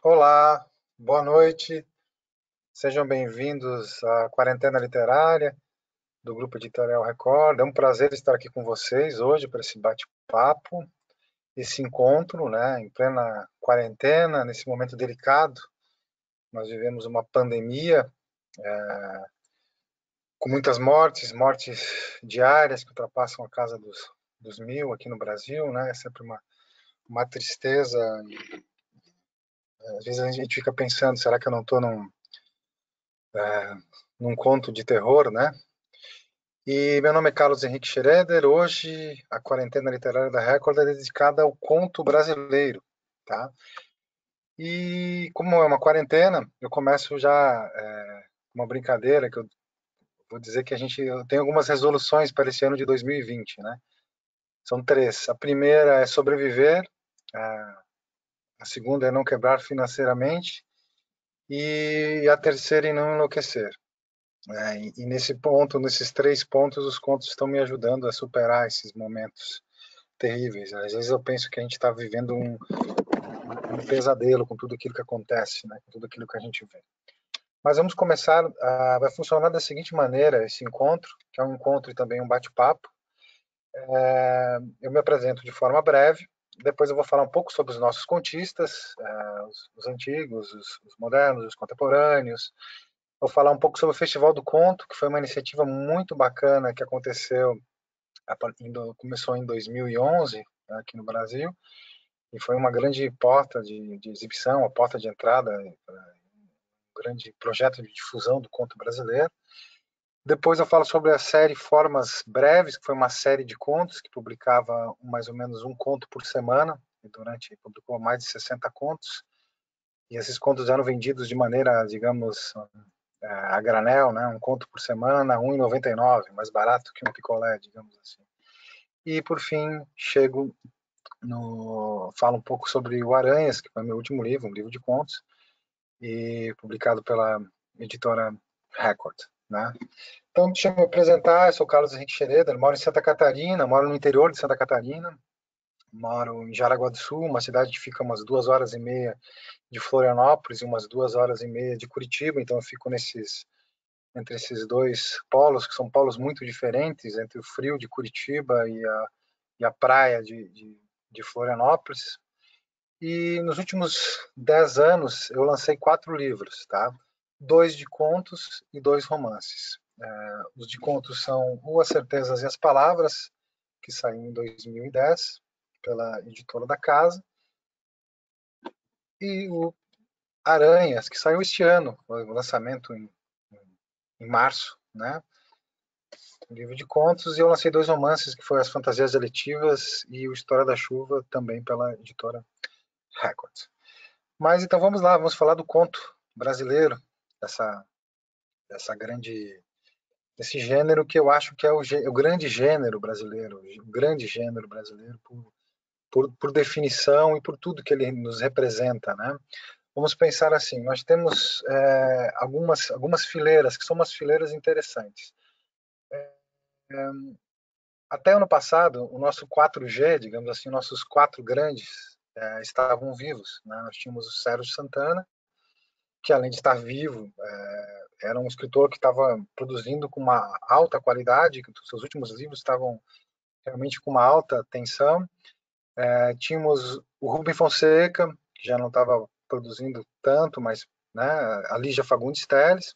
Olá, boa noite, sejam bem-vindos à Quarentena Literária do Grupo Editorial Record. É um prazer estar aqui com vocês hoje para esse bate-papo, esse encontro, né, em plena quarentena, nesse momento delicado. Nós vivemos uma pandemia com muitas mortes diárias que ultrapassam a casa dos 1.000 aqui no Brasil, né? É sempre uma tristeza. Às vezes a gente fica pensando, será que eu não estou num conto de terror, né? E meu nome é Carlos Henrique Schroeder. Hoje a quarentena literária da Record é dedicada ao conto brasileiro, tá? E como é uma quarentena, eu começo já uma brincadeira que eu vou dizer que eu tenho algumas resoluções para esse ano de 2020, né? São três. A primeira é sobreviver, a segunda é não quebrar financeiramente e a terceira é não enlouquecer. E nesse ponto, nesses três pontos, os contos estão me ajudando a superar esses momentos terríveis. Às vezes eu penso que a gente está vivendo um pesadelo com tudo aquilo que acontece, né? Com tudo aquilo que a gente vê. Mas vamos começar. Vai funcionar da seguinte maneira esse encontro, que é um encontro e também um bate-papo. Eu me apresento de forma breve, depois eu vou falar um pouco sobre os nossos contistas, os antigos, os modernos, os contemporâneos. Vou falar um pouco sobre o Festival do Conto, que foi uma iniciativa muito bacana que aconteceu, começou em 2011 aqui no Brasil, e foi uma grande porta de exibição, a porta de entrada, um grande projeto de difusão do conto brasileiro. Depois eu falo sobre a série Formas Breves, que foi uma série de contos que publicava mais ou menos um conto por semana, e publicou mais de 60 contos, e esses contos eram vendidos de maneira, digamos, a granel, né? Um conto por semana, R$ 1,99, mais barato que um picolé, digamos assim. E, por fim, falo um pouco sobre o Aranhas, que foi meu último livro, um livro de contos, e publicado pela editora Record, né? Então, deixa eu me apresentar, eu sou Carlos Henrique Schroeder, moro em Santa Catarina, moro no interior de Santa Catarina, moro em Jaraguá do Sul, uma cidade que fica umas 2 horas e meia de Florianópolis e umas 2 horas e meia de Curitiba, então eu fico entre esses dois polos, que são polos muito diferentes, entre o frio de Curitiba e a praia de Florianópolis. E nos últimos 10 anos eu lancei 4 livros, tá? 2 de contos e 2 romances. Os de contos são O As Certezas e as Palavras, que saiu em 2010 pela editora da casa, e o Aranhas, que saiu este ano, o lançamento em março, né? Um livro de contos, e eu lancei 2 romances, que foram As Fantasias Eletivas e o História da Chuva, também pela editora Record. Mas então vamos lá, vamos falar do conto brasileiro, dessa, dessa grande, desse gênero que eu acho que é o grande gênero brasileiro, o grande gênero brasileiro por definição e por tudo que ele nos representa, né? Vamos pensar assim, nós temos algumas fileiras, que são umas fileiras interessantes. Até ano passado, o nosso 4G, digamos assim, nossos 4 grandes estavam vivos, né? Nós tínhamos o Sérgio Santana, que além de estar vivo, era um escritor que estava produzindo com uma alta qualidade, que os seus últimos livros estavam realmente com uma alta tensão. Tínhamos o Rubem Fonseca, que já não estava produzindo tanto, mas, né, a Lígia Fagundes Telles,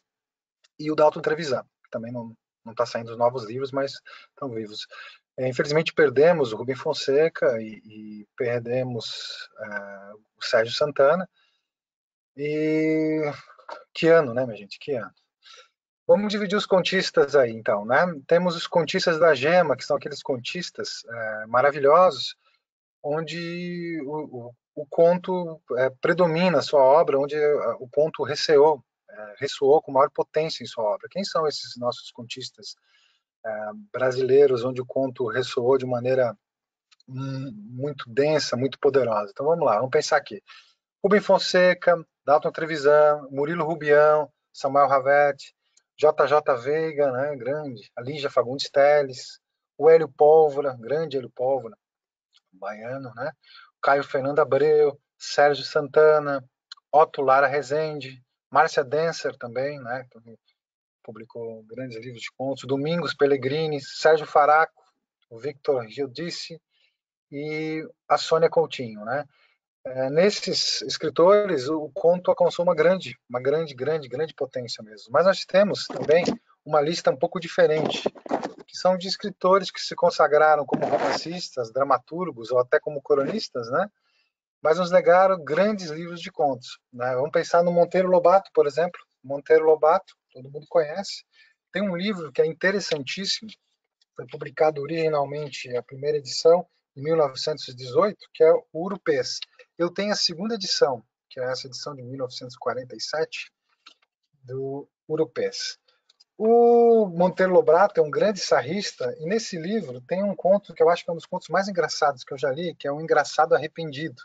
e o Dalton Trevisan, que também não está saindo os novos livros, mas estão vivos. Infelizmente perdemos o Rubem Fonseca e perdemos o Sérgio Santana. E que ano, né, minha gente? Que ano. Vamos dividir os contistas aí, então, né? Temos os contistas da Gema, que são aqueles contistas maravilhosos, onde o conto predomina a sua obra, onde o conto ressoou com maior potência em sua obra. Quem são esses nossos contistas brasileiros, onde o conto ressoou de maneira muito densa, muito poderosa? Então vamos lá, vamos pensar aqui. Rubem Fonseca, Dalton Trevisan, Murilo Rubião, Samuel Havete, JJ Veiga, né, grande, a Lígia Fagundes Telles, o Hélio Pólvora, grande Hélio Pólvora, baiano, né, Caio Fernando Abreu, Sérgio Santana, Otto Lara Rezende, Márcia Denser também, né, que publicou grandes livros de contos, Domingos Pellegrini, Sérgio Faraco, o Victor Giudice e a Sônia Coutinho, né? Nesses escritores, o conto alcançou uma grande potência mesmo. Mas nós temos também uma lista um pouco diferente, que são de escritores que se consagraram como romancistas, dramaturgos ou até como cronistas, né? Mas nos legaram grandes livros de contos, né? Vamos pensar no Monteiro Lobato, por exemplo. Monteiro Lobato, todo mundo conhece. Tem um livro que é interessantíssimo, foi publicado originalmente a primeira edição em 1918, que é o Urupês. Eu tenho a segunda edição, que é essa edição de 1947, do Urupês. O Monteiro Lobato é um grande sarrista, e nesse livro tem um conto que eu acho que é um dos contos mais engraçados que eu já li, que é o Engraçado Arrependido,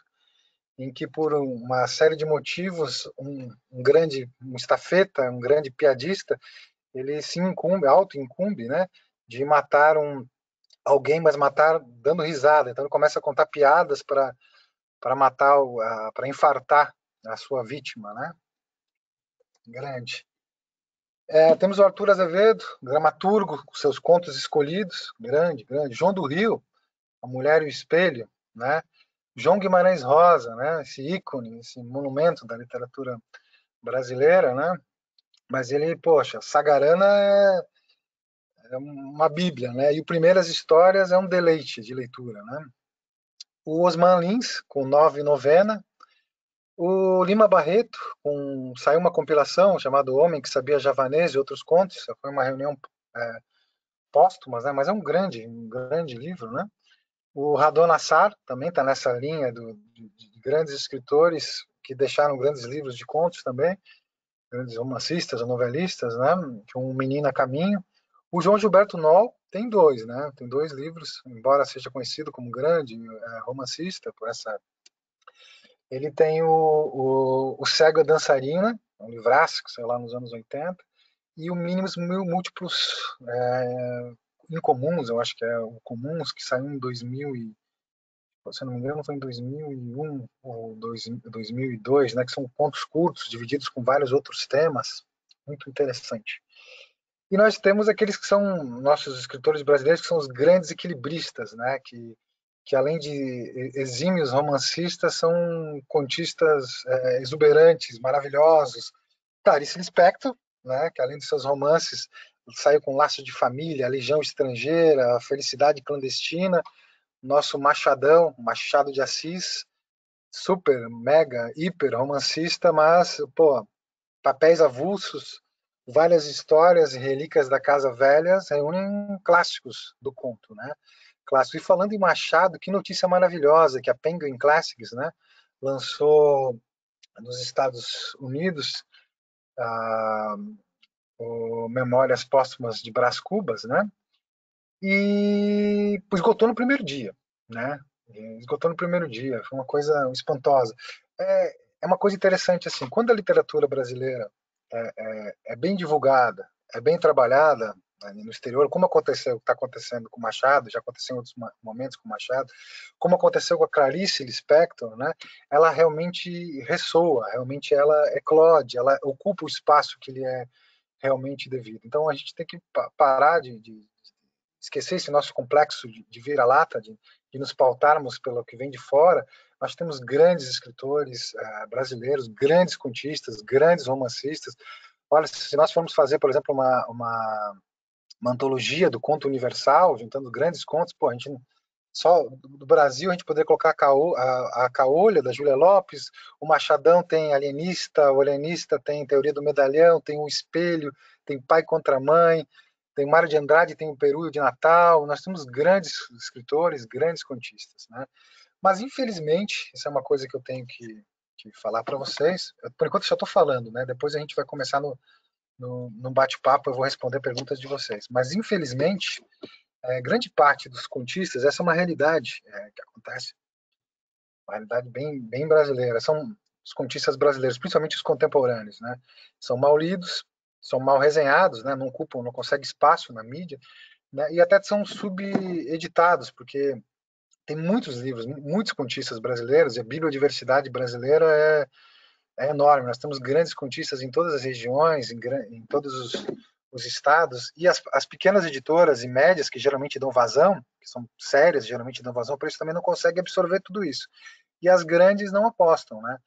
em que por uma série de motivos, um estafeta, um grande piadista, ele se incumbe, auto-incumbe, né, de matar alguém, mas matar dando risada. Então ele começa a contar piadas para matar, para infartar a sua vítima, né? Grande. Temos o Arthur Azevedo, dramaturgo, com seus contos escolhidos, grande. João do Rio, A Mulher e o Espelho, né? João Guimarães Rosa, né? Esse ícone, esse monumento da literatura brasileira, né? Mas ele, poxa, Sagarana é uma bíblia, né? E o Primeiras Histórias é um deleite de leitura, né? O Osman Lins, com Nove Novena. O Lima Barreto, saiu uma compilação chamada O Homem que Sabia Javanês e Outros Contos. Foi uma reunião póstuma, né? Mas é um grande livro, né? O Radon Nassar também está nessa linha de grandes escritores que deixaram grandes livros de contos também, grandes romancistas ou novelistas, né? Um Menino a Caminho. O João Gilberto Noll tem dois, né? Tem dois livros, embora seja conhecido como grande romancista por essa. Ele tem o Cego a Dançarina, um livraço que saiu lá nos anos 80, e o Mínimos Mil Múltiplos Incomuns, eu acho que é o Comuns, que saiu em 2000 se não me engano foi em 2001 ou 2002, né, que são contos curtos, divididos com vários outros temas, muito interessante. E nós temos aqueles que são nossos escritores brasileiros, que são os grandes equilibristas, né, que além de exímios romancistas, são contistas exuberantes, maravilhosos. Clarice Lispector, né, que além de seus romances, saiu com Laço de Família, A Legião Estrangeira, A Felicidade Clandestina, nosso Machadão, Machado de Assis, super, mega, hiper romancista, mas, pô, papéis avulsos, várias histórias e relíquias da Casa Velha reúnem clássicos do conto, né? Clássico. E falando em Machado, que notícia maravilhosa que a Penguin Classics, né, lançou nos Estados Unidos o Memórias Póstumas de Brás Cubas, né? E esgotou no primeiro dia, né? Esgotou no primeiro dia, foi uma coisa espantosa. É uma coisa interessante assim, quando a literatura brasileira é bem divulgada, é bem trabalhada, né, no exterior, como aconteceu, está acontecendo com o Machado, já aconteceu em outros momentos com o Machado, como aconteceu com a Clarice Lispector, né? Ela realmente ressoa, realmente ela eclode, ela ocupa o espaço que lhe é realmente devido. Então a gente tem que parar de esquecer esse nosso complexo de vira-lata, de nos pautarmos pelo que vem de fora. Nós temos grandes escritores brasileiros, grandes contistas, grandes romancistas. Olha, se nós formos fazer, por exemplo, uma antologia do conto universal, juntando grandes contos, pô, a gente só do Brasil a gente poderia colocar a Caolha, da Júlia Lopes, o Machadão tem Alienista, o Alienista tem Teoria do Medalhão, tem O Espelho, tem Pai contra Mãe, tem Mário de Andrade, tem o Peru de Natal, nós temos grandes escritores, grandes contistas, né? Mas, infelizmente, isso é uma coisa que eu tenho que falar para vocês, por enquanto eu já estou falando, né? Depois a gente vai começar no bate-papo, eu vou responder perguntas de vocês, mas, infelizmente, grande parte dos contistas, essa é uma realidade que acontece, uma realidade bem brasileira, são os contistas brasileiros, principalmente os contemporâneos, né? São mal lidos, são mal resenhados, né? Não ocupam, não conseguem espaço na mídia, né? E até são subeditados, porque tem muitos livros, muitos contistas brasileiros, e a bibliodiversidade brasileira é enorme. Nós temos grandes contistas em todas as regiões, em todos os estados, e as pequenas editoras e médias, que geralmente dão vazão, que são sérias, geralmente dão vazão para isso, também não conseguem absorver tudo isso. E as grandes não apostam, né?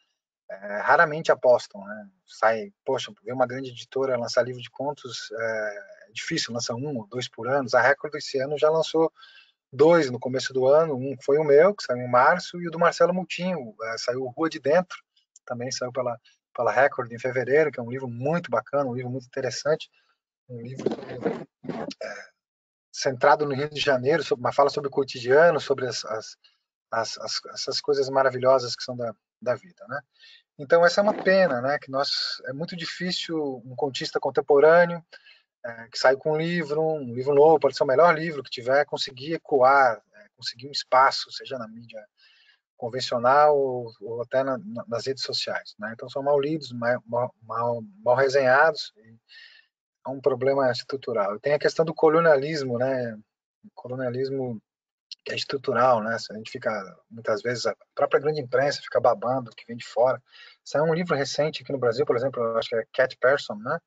Raramente apostam, né? Sai, poxa, ver uma grande editora lançar livro de contos é difícil, lança 1 ou 2 por ano. A Record esse ano já lançou 2 no começo do ano, um foi o meu, que saiu em março, e o do Marcelo Moutinho, saiu Rua de Dentro, também saiu pela Record em fevereiro, que é um livro muito bacana, um livro muito interessante, um livro centrado no Rio de Janeiro, uma fala sobre o cotidiano, sobre essas coisas maravilhosas que são da vida, né? Então essa é uma pena, né? Que é muito difícil um contista contemporâneo que sai com um livro novo, pode ser o melhor livro que tiver, conseguir ecoar, conseguir um espaço, seja na mídia convencional ou até nas redes sociais, né? Então são mal lidos, mal resenhados, é um problema estrutural. E tem a questão do colonialismo, né? O colonialismo que é estrutural, né? A gente fica, muitas vezes, a própria grande imprensa fica babando o que vem de fora. Saiu um livro recente aqui no Brasil, por exemplo, eu acho que é Cat Person, né?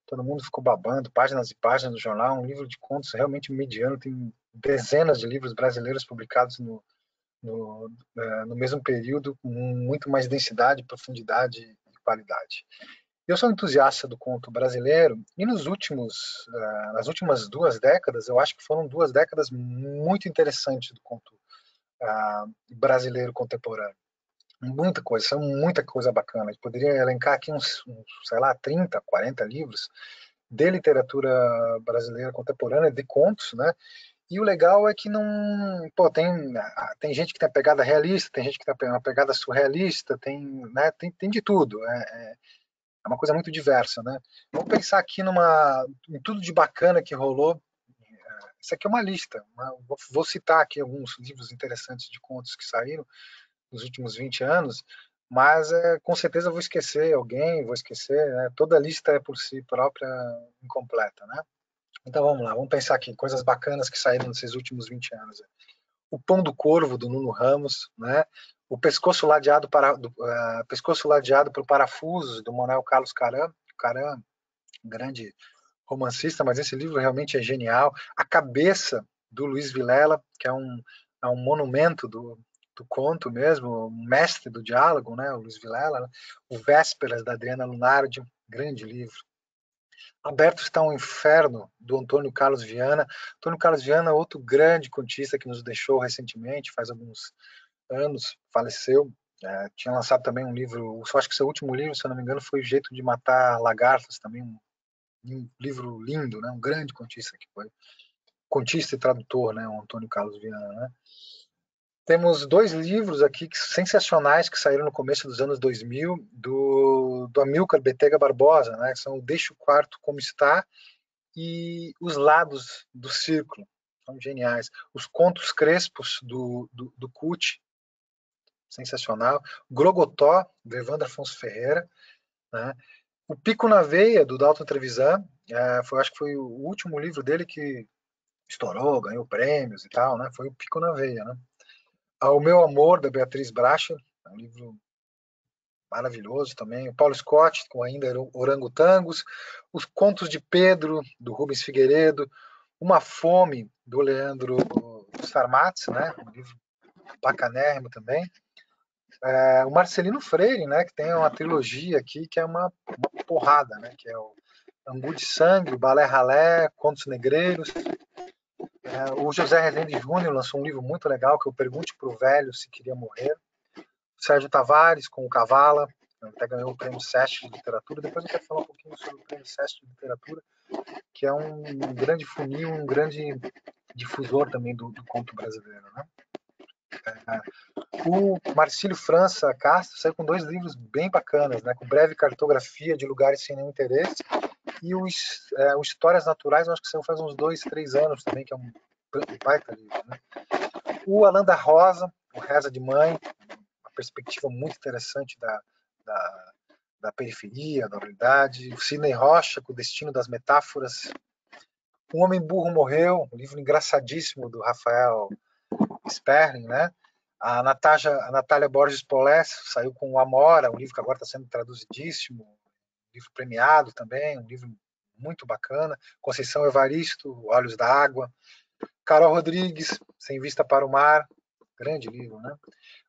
Todo mundo ficou babando, páginas e páginas do jornal, um livro de contos realmente mediano, tem dezenas de livros brasileiros publicados no mesmo período, com muito mais densidade, profundidade e qualidade. Eu sou entusiasta do conto brasileiro e nas últimas 2 décadas, eu acho que foram 2 décadas muito interessantes do conto brasileiro contemporâneo. Muita coisa bacana. Eu poderia elencar aqui sei lá, 30, 40 livros de literatura brasileira contemporânea, de contos, né? E o legal é que não. Pô, tem gente que tem a pegada realista, tem gente que tem uma pegada surrealista, tem de tudo. É uma coisa muito diversa, né? Vamos pensar aqui em tudo de bacana que rolou. Isso aqui é uma lista. Vou citar aqui alguns livros interessantes de contos que saíram nos últimos 20 anos, mas com certeza vou esquecer alguém, vou esquecer, né? Toda lista é por si própria incompleta, né? Então vamos lá, vamos pensar aqui, coisas bacanas que saíram nesses últimos 20 anos. O Pão do Corvo, do Nuno Ramos, né? O Pescoço Ladeado por Parafusos, do Manuel Carlos Caram, grande romancista, mas esse livro realmente é genial. A Cabeça, do Luiz Vilela, que é um monumento do conto mesmo, um mestre do diálogo, né? O Luiz Vilela. Né? O Vésperas, da Adriana Lunardi, grande livro. Aberto está um Inferno, do Antônio Carlos Viana. Antônio Carlos Viana, outro grande contista que nos deixou recentemente, faz alguns anos, faleceu. Tinha lançado também um livro, acho que seu último livro, se eu não me engano, foi O Jeito de Matar Lagartas, também um livro lindo, né? Um grande contista que foi. Contista e tradutor, né? O Antônio Carlos Viana, né? Temos 2 livros aqui sensacionais que saíram no começo dos anos 2000, do Amilcar Betega Barbosa, né? Que são o Deixa o Quarto Como Está e Os Lados do Círculo. São geniais. Os Contos Crespos, do Cuti, sensacional. Grogotó, do Evandro Afonso Ferreira. Né? O Pico na Veia, do Dalton Trevisan, acho que foi o último livro dele que estourou, ganhou prêmios e tal, né? Foi o Pico na Veia, né? O Meu Amor, da Beatriz Bracha, é um livro maravilhoso também. O Paulo Scott, com ainda Orangotangos. Os Contos de Pedro, do Rubens Figueiredo. Uma Fome, do Leandro Sarmatz, né? Um livro bacanérrimo também. O Marcelino Freire, né? Que tem uma trilogia aqui que é uma porrada, né? Que é o Angu de Sangue, o Balé Ralé, Contos Negreiros. O José Rezende Júnior lançou um livro muito legal, que é o Pergunte para o Velho se Queria Morrer. O Sérgio Tavares, com o Cavala, até ganhou o prêmio SESC de Literatura. Depois eu quero falar um pouquinho sobre o prêmio SESC de Literatura, que é um grande funil, um grande difusor também do conto brasileiro. Né? O Marcílio França Castro saiu com 2 livros bem bacanas, né? Com Breve Cartografia de Lugares Sem Nenhum Interesse e o Histórias Naturais, eu acho que saiu faz uns 2, 3 anos também, que é um baita livro. Né? O Alain da Rosa, o Reza de Mãe, uma perspectiva muito interessante da periferia, da realidade. O Sidney Rocha, com o Destino das Metáforas. O Homem Burro Morreu, um livro engraçadíssimo do Rafael Sperling, né? A Natália Borges Polés saiu com o Amora, um livro que agora está sendo traduzidíssimo, um livro premiado também, um livro muito bacana. Conceição Evaristo, Olhos da Água. Carol Rodrigues, Sem Vista para o Mar, grande livro, né?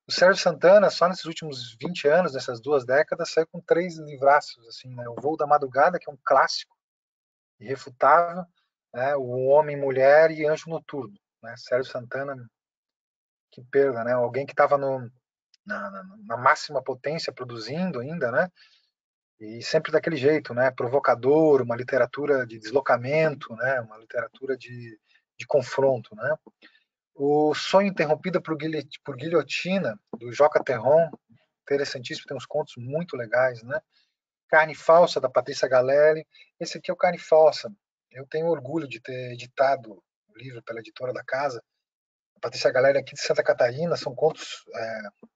O Sérgio Santana, só nesses últimos 20 anos, nessas 2 décadas, saiu com 3 livraços, assim, né? O Voo da Madrugada, que é um clássico irrefutável, né? O Homem, Mulher e Anjo Noturno, né? Sérgio Santana, que perda, né? Alguém que estava na máxima potência produzindo ainda, né? E sempre daquele jeito, né? Provocador, uma literatura de deslocamento, né? Uma literatura de confronto, né? O Sonho Interrompido por Guilhotina, do Joca Terron, interessantíssimo, tem uns contos muito legais, né? Carne Falsa, da Patrícia Galeri. Esse aqui é o Carne Falsa. Eu tenho orgulho de ter editado o livro pela editora da casa. A Patrícia Galeri aqui de Santa Catarina, são contos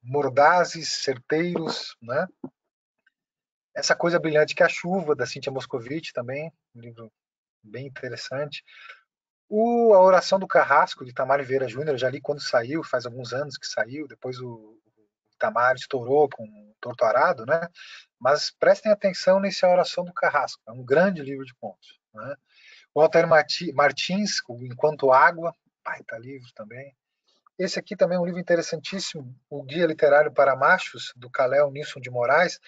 mordazes, certeiros, né? Essa Coisa Brilhante que é a Chuva, da Cíntia Moscovitch também, um livro bem interessante. A Oração do Carrasco, de Itamar Vieira Júnior, eu já li quando saiu, faz alguns anos que saiu, depois o Itamar estourou com o Torto Arado, né? Mas prestem atenção nesse A Oração do Carrasco, é um grande livro de contos, né? O Walter Martins, o Enquanto Água, baita livro também. Esse aqui também é um livro interessantíssimo, o Guia Literário para Machos, do Kalel Nilson de Moraes.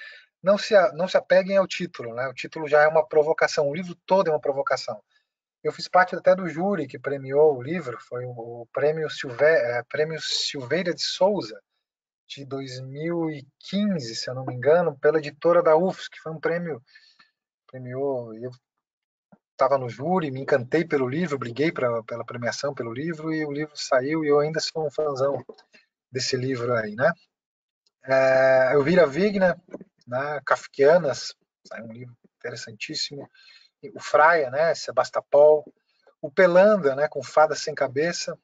Não se apeguem ao título, né? O título já é uma provocação, o livro todo é uma provocação. Eu fiz parte até do júri que premiou o livro, foi o Prêmio Silveira de Souza, de 2015, se eu não me engano, pela editora da UFS, que foi um prêmio, premiou, eu estava no júri, me encantei pelo livro, briguei pela premiação pelo livro, e o livro saiu, e eu ainda sou um fãzão desse livro aí, né? Elvira Wigner, né, Kafkianas, saiu um livro interessantíssimo. O Fraia, né, Sebastopol. O Pelanda, né, com Fada Sem Cabeça.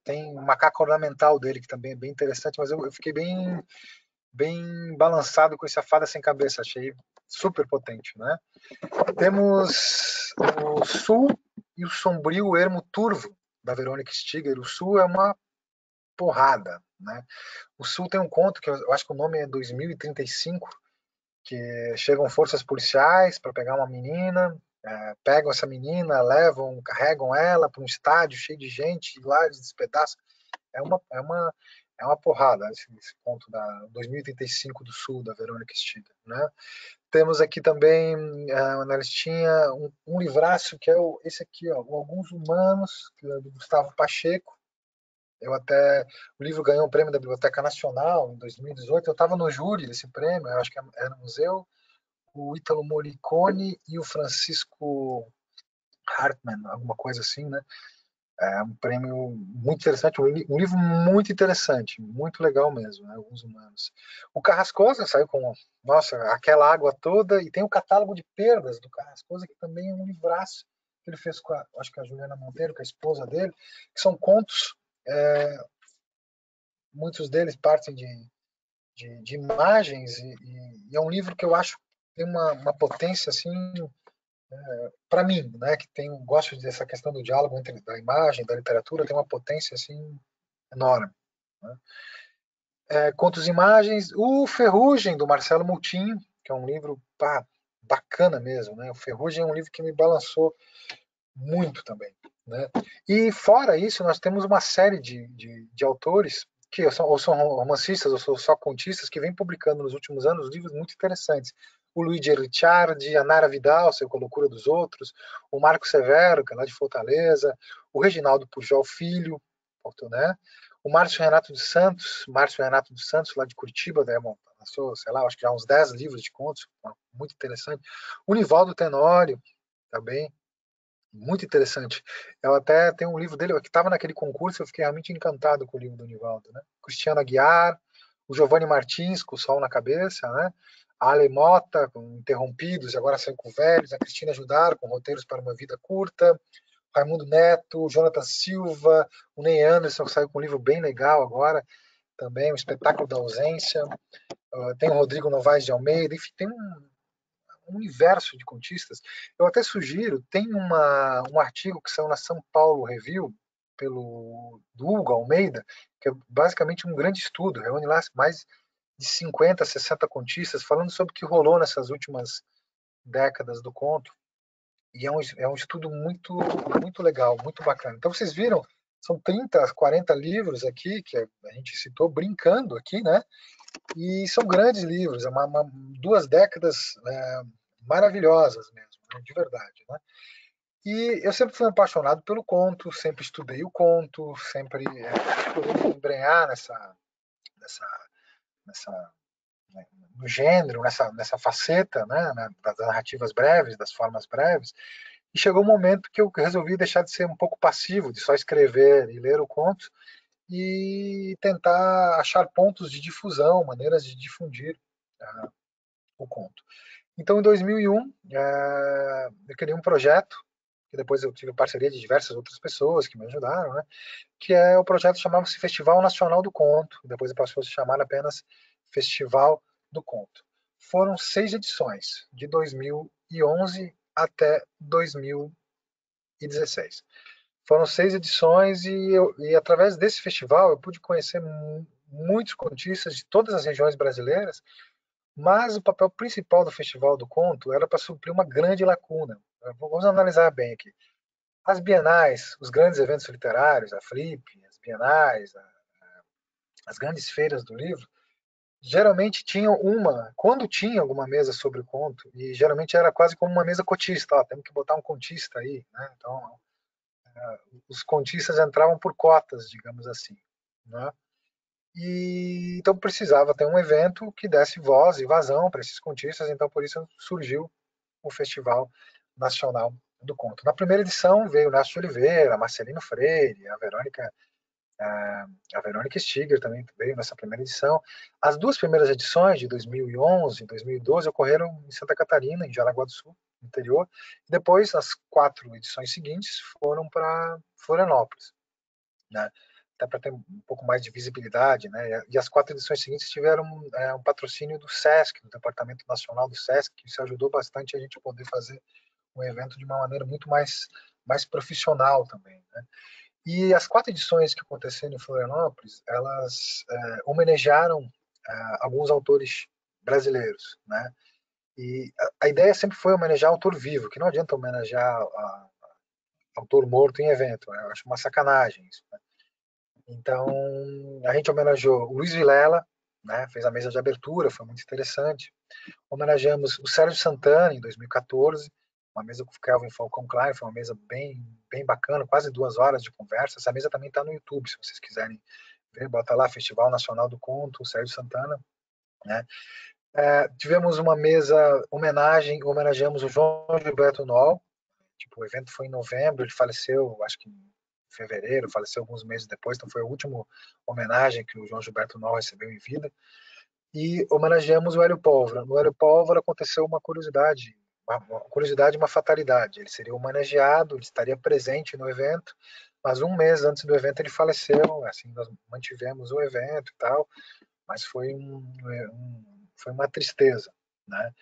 Tem o Macaco Ornamental dele, que também é bem interessante, mas eu fiquei bem balançado com essa Fada Sem Cabeça, achei super potente, né? Temos o Sul e o Sombrio Ermo Turvo, da Verônica Stiger. O Sul é uma porrada, né? O Sul tem um conto que eu acho que o nome é 2035, que chegam forças policiais para pegar uma menina, pegam essa menina, levam, carregam ela para um estádio cheio de gente, e lá eles despedaçam. É uma porrada esse ponto da 2035 do Sul, da Verônica Stiga, né? Temos aqui também na listinha um livraço que é esse aqui, ó, Alguns Humanos, que é do Gustavo Pacheco. O livro ganhou um prêmio da Biblioteca Nacional em 2018. Eu estava no júri desse prêmio, eu acho que era no museu. O Ítalo Morricone e o Francisco Hartmann, alguma coisa assim, né? É um prêmio muito interessante, um livro muito interessante, muito legal mesmo, né? Alguns Humanos. O Carrascosa saiu com, nossa, aquela água toda, e tem o catálogo de perdas do Carrascosa, que também é um livraço que ele fez com acho que a Juliana Monteiro, com a esposa dele, que são contos, muitos deles partem de imagens, e é um livro que eu acho que tem uma potência assim, para mim, né, que gosto dessa questão do diálogo entre da imagem, da literatura, tem uma potência assim enorme, né? Contos e Imagens, o Ferrugem do Marcelo Moutinho, que é um livro bacana mesmo, né? O Ferrugem é um livro que me balançou muito também, né? E fora isso, nós temos uma série de autores que ou são romancistas ou são só contistas que vêm publicando nos últimos anos livros muito interessantes. O Luigi Ricciardi, a Nara Vidal, Seu Com a Loucura dos Outros, o Marco Severo, que é lá de Fortaleza, o Reginaldo Pujol Filho, né? O Márcio Renato dos Santos, lá de Curitiba, né? Lançou, sei lá, acho que já uns 10 livros de contos, muito interessante. O Nivaldo Tenório, também, muito interessante. Eu até tenho um livro dele que estava naquele concurso, eu fiquei realmente encantado com o livro do Nivaldo, né? Cristiano Aguiar, o Giovanni Martins, com o Sol na Cabeça, né? A Ale Mota, com Interrompidos, agora saiu com Velhos, a Cristina Judar, com Roteiros para uma Vida Curta, Raimundo Neto, Jonathan Silva, o Ney Anderson, que saiu com um livro bem legal agora, também, O Espetáculo da Ausência, tem o Rodrigo Novaes de Almeida, enfim, tem um universo de contistas. Eu até sugiro, tem um artigo que saiu na São Paulo Review, do Hugo Almeida, que é basicamente um grande estudo, reúne lá mais de 50, 60 contistas falando sobre o que rolou nessas últimas décadas do conto. E é um estudo muito, muito legal, muito bacana. Então vocês viram, são 30, 40 livros aqui, que a gente citou brincando aqui, né? E são grandes livros, 2 décadas maravilhosas mesmo, né? De verdade, né? E eu sempre fui apaixonado pelo conto, sempre estudei o conto, sempre procurei me embrenhar nessa, nessa né, no gênero, nessa faceta, né, das narrativas breves, das formas breves. E chegou um momento que eu resolvi deixar de ser um pouco passivo, de só escrever e ler o conto, e tentar achar pontos de difusão, maneiras de difundir o conto. Então, em 2001, eu criei um projeto, que depois eu tive parceria de diversas outras pessoas que me ajudaram, né, que é o projeto chamava-se Festival Nacional do Conto, depois passou a se chamar apenas Festival do Conto. Foram 6 edições, de 2011 até 2016. Foram 6 edições e através desse festival eu pude conhecer muitos contistas de todas as regiões brasileiras, mas o papel principal do Festival do Conto era para suprir uma grande lacuna. Vamos analisar bem aqui. As bienais, os grandes eventos literários, a Flip, as bienais, as grandes feiras do livro, geralmente tinham quando tinha alguma mesa sobre conto, e geralmente era quase como uma mesa cotista, ó, temos que botar um contista aí, né? Então, os contistas entravam por cotas, digamos assim, né? E então precisava ter um evento que desse voz e vazão para esses contistas, então por isso surgiu o Festival Nacional do Conto. Na primeira edição veio o Nácio de Oliveira, Marcelino Freire, a Verônica Stiger também veio nessa primeira edição. As 2 primeiras edições, de 2011 e 2012, ocorreram em Santa Catarina, em Jaraguá do Sul, no interior. Depois, as 4 edições seguintes foram para Florianópolis, né? Até para ter um pouco mais de visibilidade, né? E as 4 edições seguintes tiveram um patrocínio do SESC, do Departamento Nacional do SESC, que isso ajudou bastante a gente poder fazer um evento de uma maneira muito mais profissional também, né? E as 4 edições que aconteceram em Florianópolis, elas homenagearam alguns autores brasileiros, né? E a ideia sempre foi homenagear autor vivo, que não adianta homenagear autor morto em evento, né? Eu acho uma sacanagem isso, né? Então, a gente homenageou o Luiz Vilela, né? Fez a mesa de abertura, foi muito interessante. Homenageamos o Sérgio Santana em 2014, uma mesa com o Kelvin Falcão Klein, foi uma mesa bem bacana, quase 2 horas de conversa. Essa mesa também está no YouTube, se vocês quiserem ver, bota lá, Festival Nacional do Conto, Sérgio Santana, né? Tivemos uma mesa homenageamos o João Gilberto Noll, tipo, o evento foi em novembro, ele faleceu, acho que em fevereiro, faleceu alguns meses depois, então foi a última homenagem que o João Gilberto Noll recebeu em vida. E homenageamos o Hélio Pólvora. No Hélio Pólvora aconteceu uma curiosidade e uma fatalidade. Ele seria homenageado, ele estaria presente no evento, mas um mês antes do evento ele faleceu. Assim, nós mantivemos o evento e tal, mas foi uma tristeza, né?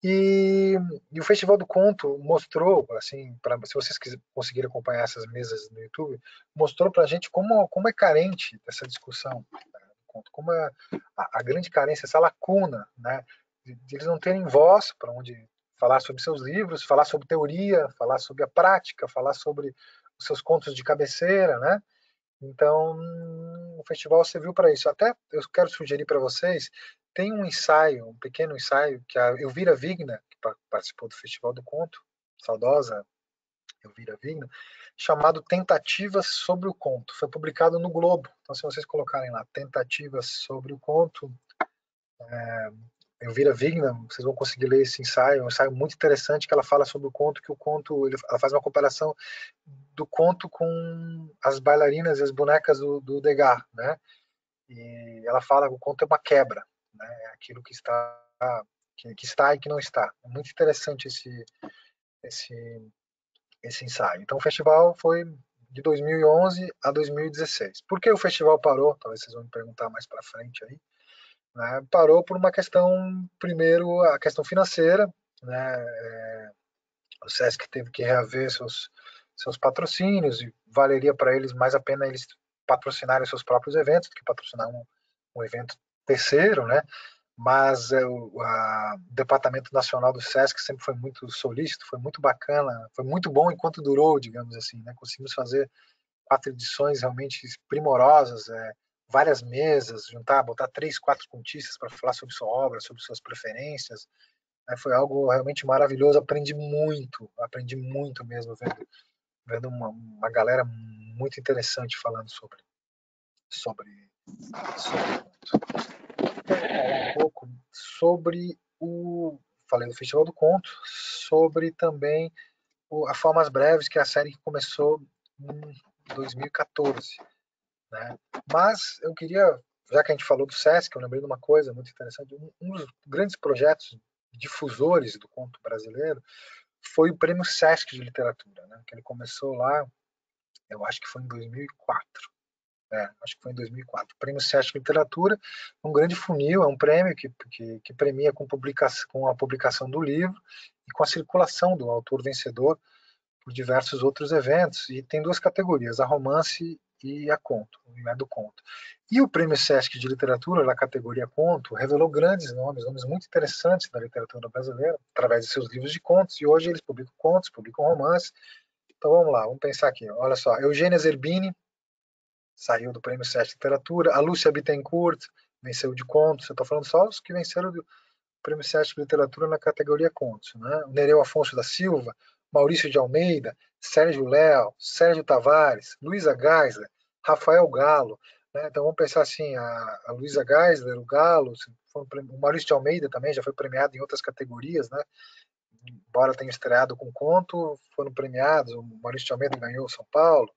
E o Festival do Conto mostrou, assim, se vocês conseguirem acompanhar essas mesas no YouTube, mostrou para a gente como é carente essa discussão, né, do conto, como é a grande carência, essa lacuna, né, de eles não terem voz para onde falar sobre seus livros, falar sobre teoria, falar sobre a prática, falar sobre os seus contos de cabeceira, né? Então, o festival serviu para isso. Até eu quero sugerir para vocês, tem um ensaio, um pequeno ensaio, que a Elvira Vigna, que participou do Festival do Conto, saudosa Elvira Vigna, chamado Tentativas sobre o Conto. Foi publicado no Globo. Então, se vocês colocarem lá, Tentativas sobre o Conto, Elvira Vigna, vocês vão conseguir ler esse ensaio, é um ensaio muito interessante que ela fala sobre o conto, que o conto, ela faz uma comparação do conto com as bailarinas e as bonecas do Degas, né? E ela fala que o conto é uma quebra, né? É aquilo que está e que não está. É muito interessante esse, esse ensaio. Então o festival foi de 2011 a 2016. Por que o festival parou? Talvez vocês vão me perguntar mais para frente aí. Né? Parou por uma questão, primeiro, a questão financeira, né? O SESC teve que reaver seus patrocínios, e valeria para eles mais a pena eles patrocinarem seus próprios eventos do que patrocinar um evento terceiro, né? Mas o Departamento Nacional do SESC sempre foi muito solícito, foi muito bacana, foi muito bom enquanto durou, digamos assim, né? Conseguimos fazer 4 edições realmente primorosas, várias mesas, botar 3, 4 contistas para falar sobre sua obra, sobre suas preferências, né? Foi algo realmente maravilhoso, aprendi muito mesmo, vendo uma galera muito interessante falando sobre falar um pouco sobre falei do Festival do Conto, sobre também a Formas Breves, que é a série que começou em 2014, né? Mas eu queria, já que a gente falou do SESC, eu lembrei de uma coisa muito interessante, um dos grandes projetos difusores do conto brasileiro foi o Prêmio SESC de Literatura, né? Que ele começou lá, eu acho que foi em 2004. Acho que foi em 2004. O Prêmio Sesc de Literatura, um grande funil, é um prêmio que premia com a publicação do livro e com a circulação do autor vencedor por diversos outros eventos. E tem 2 categorias, a romance e a conto, do conto. E o Prêmio Sesc de Literatura, na categoria conto, revelou grandes nomes muito interessantes da literatura brasileira, através de seus livros de contos, e hoje eles publicam contos, publicam romances. Então vamos lá, vamos pensar aqui. Olha só, Eugênia Zerbini, saiu do Prêmio Sesc de Literatura. A Lúcia Bittencourt venceu de contos. Eu estou falando só os que venceram do Prêmio Sesc de Literatura na categoria contos. Né? O Nereu Afonso da Silva, Maurício de Almeida, Sérgio Léo, Sérgio Tavares, Luísa Geisler, Rafael Galo. Né? Então vamos pensar assim, a Luísa Geisler, o Galo, o Maurício de Almeida também já foi premiado em outras categorias, né? Embora tenha estreado com conto, foram premiados. O Maurício de Almeida ganhou São Paulo,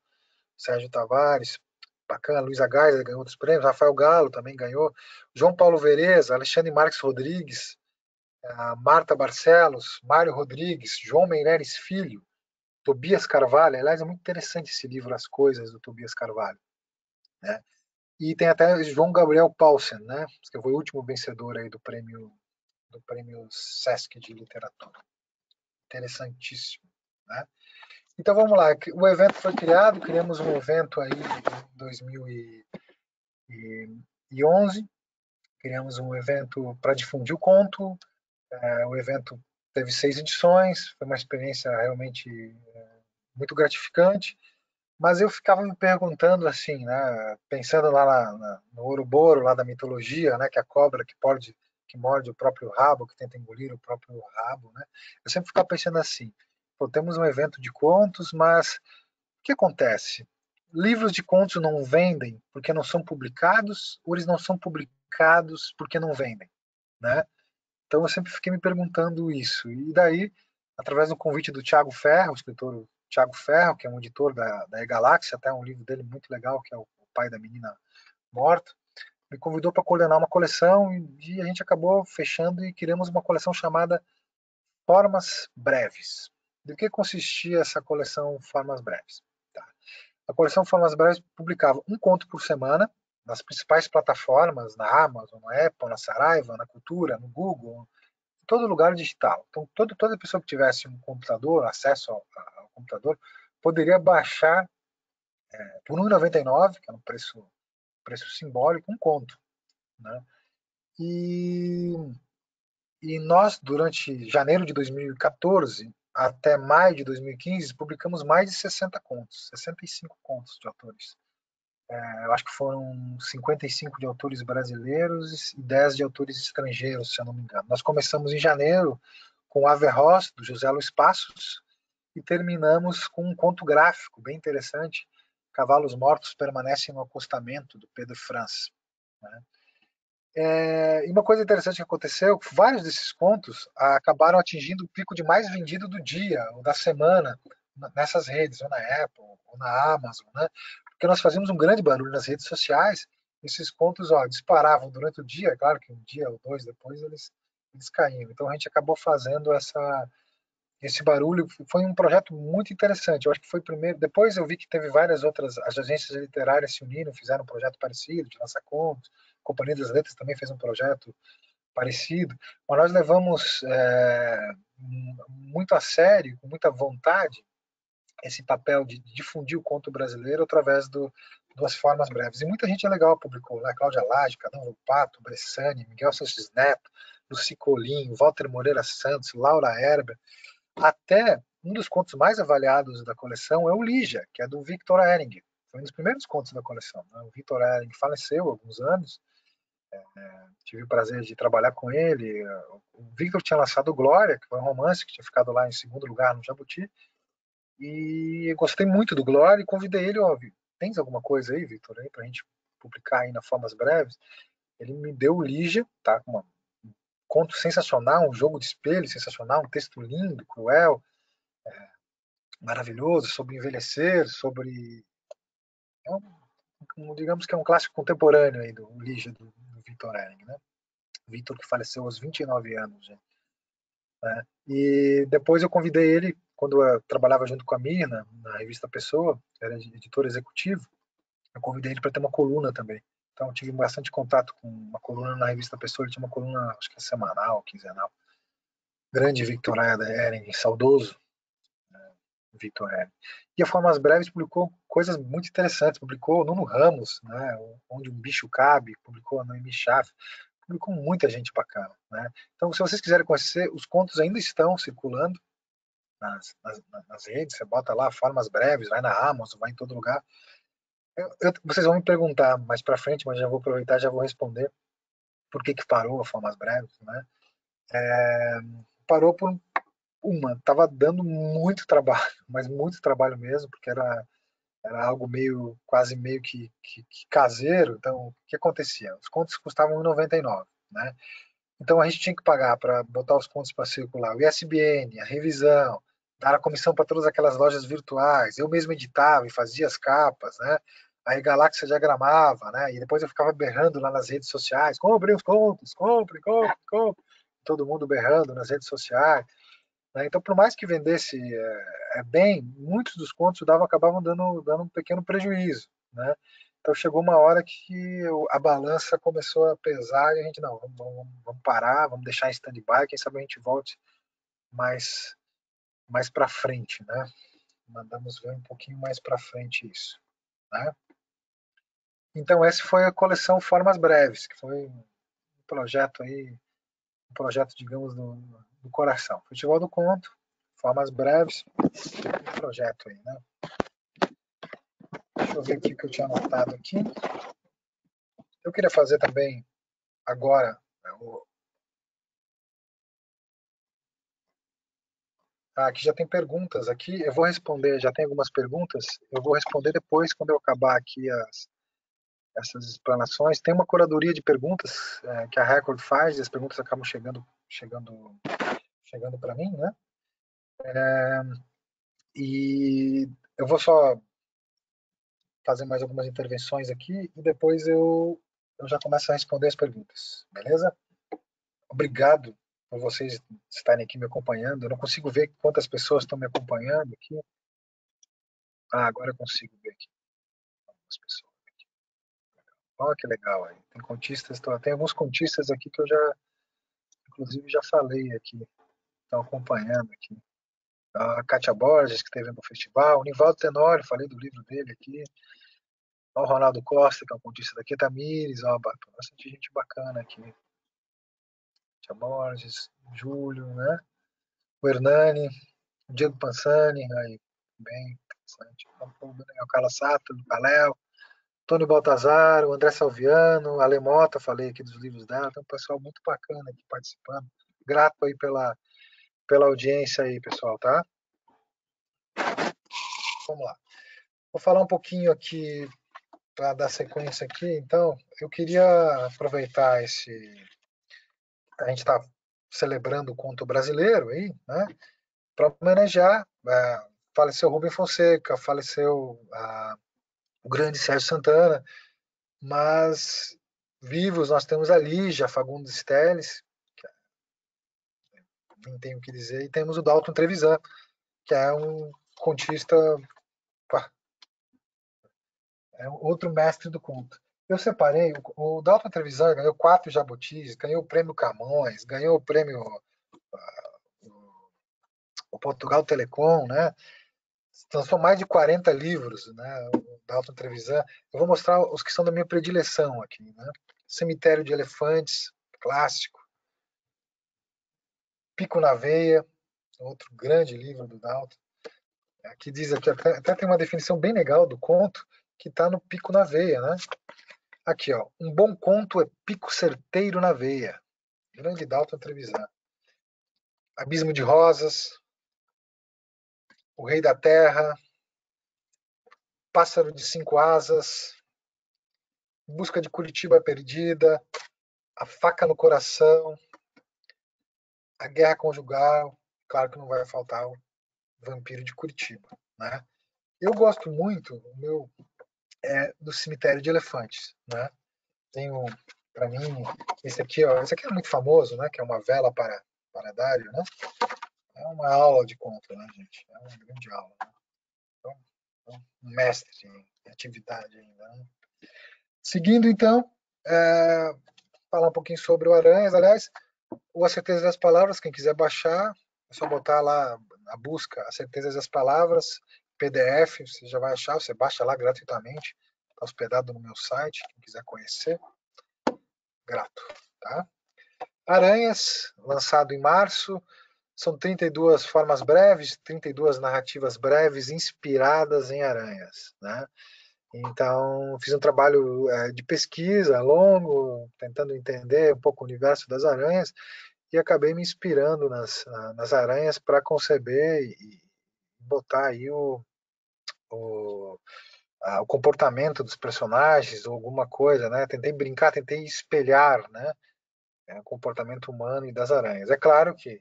Sérgio Tavares, bacana, Luísa Geisler ganhou outros prêmios, Rafael Galo também ganhou, João Paulo Vereza, Alexandre Marques Rodrigues, Marta Barcelos, Mário Rodrigues, João Meireles Filho, Tobias Carvalho. Aliás, é muito interessante esse livro, As Coisas, do Tobias Carvalho, né? E tem até João Gabriel Paulsen, né? Que foi o último vencedor aí do prêmio Sesc de Literatura. Interessantíssimo, né? Então vamos lá, o evento foi criado, criamos um evento aí em 2011, criamos um evento para difundir o conto, o evento teve 6 edições, foi uma experiência realmente muito gratificante, mas eu ficava me perguntando assim, né, pensando lá no Ouroboro, lá da mitologia, né, que é a cobra que morde o próprio rabo, que tenta engolir o próprio rabo, né, eu sempre ficava pensando assim, pô, temos um evento de contos, mas o que acontece? Livros de contos não vendem porque não são publicados, ou eles não são publicados porque não vendem, né? Então eu sempre fiquei me perguntando isso. E daí, através do convite do Tiago Ferro, o escritor Tiago Ferro, que é um editor da E-Galáxia, até um livro dele muito legal, que é o Pai da Menina Morta, me convidou para coordenar uma coleção e a gente acabou fechando e criamos uma coleção chamada Formas Breves. Do que consistia essa coleção Formas Breves? Tá. A coleção Formas Breves publicava um conto por semana nas principais plataformas, na Amazon, na Apple, na Saraiva, na Cultura, no Google, em todo lugar digital. Então, toda pessoa que tivesse um computador, acesso ao computador, poderia baixar por R$ 1,99, que é um preço simbólico, um conto, né? E, e nós, durante janeiro de 2014 até maio de 2015, publicamos mais de 60 contos, 65 contos de autores. Eu acho que foram 55 de autores brasileiros e 10 de autores estrangeiros, se eu não me engano. Nós começamos em janeiro com Averroes, do José Luiz Passos, e terminamos com um conto gráfico bem interessante, Cavalos Mortos Permanecem no Acostamento, do Pedro Franz. Né? E uma coisa interessante que aconteceu, vários desses contos acabaram atingindo o pico de mais vendido do dia, ou da semana, nessas redes, ou na Apple, ou na Amazon, né? Porque nós fazíamos um grande barulho nas redes sociais, esses contos disparavam durante o dia, claro que um dia ou dois depois eles caíam. Então a gente acabou fazendo esse barulho, foi um projeto muito interessante. Eu acho que foi o primeiro. Depois eu vi que teve várias outras, as agências literárias se uniram, fizeram um projeto parecido, de lançar contos. A Companhia das Letras também fez um projeto parecido. Mas nós levamos muito a sério, com muita vontade, esse papel de difundir o conto brasileiro através das formas breves. E muita gente legal publicou, né? Cláudia Lage, Cadão Volpato, Bressani, Miguel Sanches Neto, Luci Colim, Walter Moreira Santos, Laura Erber. Até um dos contos mais avaliados da coleção é o Lígia, que é do Victor Ehring. Foi um dos primeiros contos da coleção. Né? O Victor Ehring faleceu há alguns anos. Tive o prazer de trabalhar com ele. O Victor tinha lançado Glória, que foi um romance que tinha ficado lá em segundo lugar no Jabuti. E gostei muito do Glória e convidei ele, ó, tens alguma coisa aí, Victor, aí pra gente publicar aí na Formas Breves? Ele me deu o Lígia, tá? Um conto sensacional, um jogo de espelho sensacional, um texto lindo, cruel, maravilhoso, sobre envelhecer, sobre... É digamos que é um clássico contemporâneo aí do Lígia, do Victor Ehring, né? Victor que faleceu aos 29 anos, gente. Né? E depois eu convidei ele, quando eu trabalhava junto com a Mirna, na revista Pessoa, era editor executivo, eu convidei ele para ter uma coluna também. Então eu tive bastante contato com uma coluna na revista Pessoa, ele tinha uma coluna, acho que é semanal, quinzenal. Grande Victor Ehring, saudoso Victor Ehring. E a Formas Breves publicou coisas muito interessantes, publicou Nuno Ramos, né, Onde um Bicho Cabe, publicou a Noemi Schaff, publicou muita gente bacana. Né? Então, se vocês quiserem conhecer, os contos ainda estão circulando nas redes, você bota lá Formas Breves, vai na Amazon, vai em todo lugar. Vocês vão me perguntar mais para frente, mas já vou aproveitar e já vou responder por que parou a Formas Breves. Né? Parou por estava dando muito trabalho, mas muito trabalho mesmo, porque era algo quase meio que caseiro. Então, o que acontecia? Os contos custavam R$1,99, né? Então a gente tinha que pagar para botar os contos para circular, o ISBN, a revisão, dar a comissão para todas aquelas lojas virtuais. Eu mesmo editava e fazia as capas, né? Aí Galáxia diagramava, né? E depois eu ficava berrando lá nas redes sociais: comprem os contos, comprem, comprem, comprem. Todo mundo berrando nas redes sociais. Né? Então, por mais que vendesse bem, muitos dos contos acabavam dando um pequeno prejuízo. Né? Então chegou uma hora que a balança começou a pesar e a gente, não, vamos parar, vamos deixar em stand-by, quem sabe a gente volte mais para frente. Né? Mandamos ver um pouquinho mais para frente isso. Né? Então essa foi a coleção Formas Breves, que foi projeto aí, um projeto, digamos, do coração. Festival do Conto, Formas Breves, projeto aí, né? Deixa eu ver o que eu tinha anotado aqui. Eu queria fazer também agora. Aqui já tem perguntas aqui. Eu vou responder. Já tem algumas perguntas. Eu vou responder depois quando eu acabar aqui essas explanações. Tem uma curadoria de perguntas que a Record faz. E as perguntas acabam chegando para mim, né? E eu vou só fazer mais algumas intervenções aqui e depois eu já começo a responder as perguntas, beleza? Obrigado por vocês estarem aqui me acompanhando. Eu não consigo ver quantas pessoas estão me acompanhando aqui. Agora eu consigo ver aqui algumas pessoas. Olha que legal aí. Tem alguns contistas aqui que eu já, inclusive, já falei aqui. Estão acompanhando aqui. A Kátia Borges, que esteve no festival. O Nivaldo Tenório, falei do livro dele aqui. O Ronaldo Costa, que é um contista daqui. Tamires, bastante gente bacana aqui. Kátia Borges, Júlio, né? O Hernani, o Diego Pansani, aí, bem interessante. O Carlos Sato, o Caléo, Tony Baltazar, o André Salviano, a Lemota, falei aqui dos livros dela, tem um pessoal muito bacana aqui participando. Grato aí pela audiência aí, pessoal, tá? Vamos lá. Vou falar um pouquinho aqui, para dar sequência aqui, então, eu queria aproveitar a gente está celebrando o conto brasileiro aí, né, para homenagear, faleceu Rubem Fonseca, faleceu o grande Sérgio Santana, mas vivos nós temos a Lígia Fagundes Telles, que nem tenho o que dizer, e temos o Dalton Trevisan, que é um contista, é outro mestre do conto. Eu separei, o Dalton Trevisan ganhou 4 Jabutis, ganhou o prêmio Camões, ganhou o prêmio o Portugal Telecom, né? lançou mais de 40 livros, né, o Dalton Trevisan. Eu vou mostrar os que são da minha predileção aqui, né? Cemitério de Elefantes, clássico. Pico na Veia, outro grande livro do Dalton. Aqui diz aqui, até tem uma definição bem legal do conto, que está no pico na veia, né? Aqui, ó, um bom conto é pico certeiro na veia. Grande Dalton Trevisan. Abismo de Rosas, O Rei da Terra, Pássaro de Cinco Asas, Busca de Curitiba Perdida, A Faca no Coração, A Guerra Conjugal, claro que não vai faltar o Vampiro de Curitiba, né? Eu gosto muito, o meu do Cemitério de Elefantes, né? Tenho, para mim, esse aqui, ó, esse aqui é muito famoso, né? Que é uma vela para Dário, né? É uma aula de conto, né, gente? É uma grande aula. Né? Então, um mestre em atividade ainda. Né? Seguindo, então, falar um pouquinho sobre o Aranhas. Aliás, o A Certeza das Palavras, quem quiser baixar, é só botar lá na busca A Certeza das Palavras, PDF, você já vai achar, você baixa lá gratuitamente, está hospedado no meu site, quem quiser conhecer, grato, tá? Aranhas, lançado em março, são 32 formas breves, 32 narrativas breves inspiradas em aranhas, né? Então, fiz um trabalho de pesquisa longo, tentando entender um pouco o universo das aranhas, e acabei me inspirando nas aranhas para conceber e botar aí o comportamento dos personagens ou alguma coisa, né? Tentei brincar, tentei espelhar, né? O comportamento humano e das aranhas. É claro que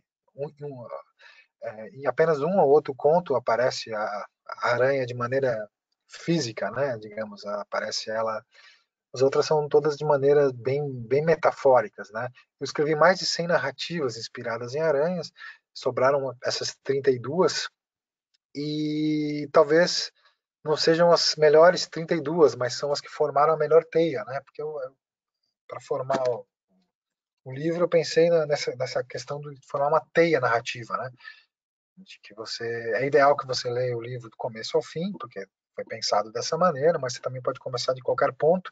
em apenas um ou outro conto aparece a aranha de maneira física, né? Digamos, aparece ela. As outras são todas de maneira bem metafóricas, né? Eu escrevi mais de 100 narrativas inspiradas em aranhas, sobraram essas 32 e talvez não sejam as melhores 32, mas são as que formaram a melhor teia, né? Porque para formar o livro eu pensei nessa questão de formar uma teia narrativa, né? De que é ideal que você leia o livro do começo ao fim, porque foi pensado dessa maneira, mas você também pode começar de qualquer ponto.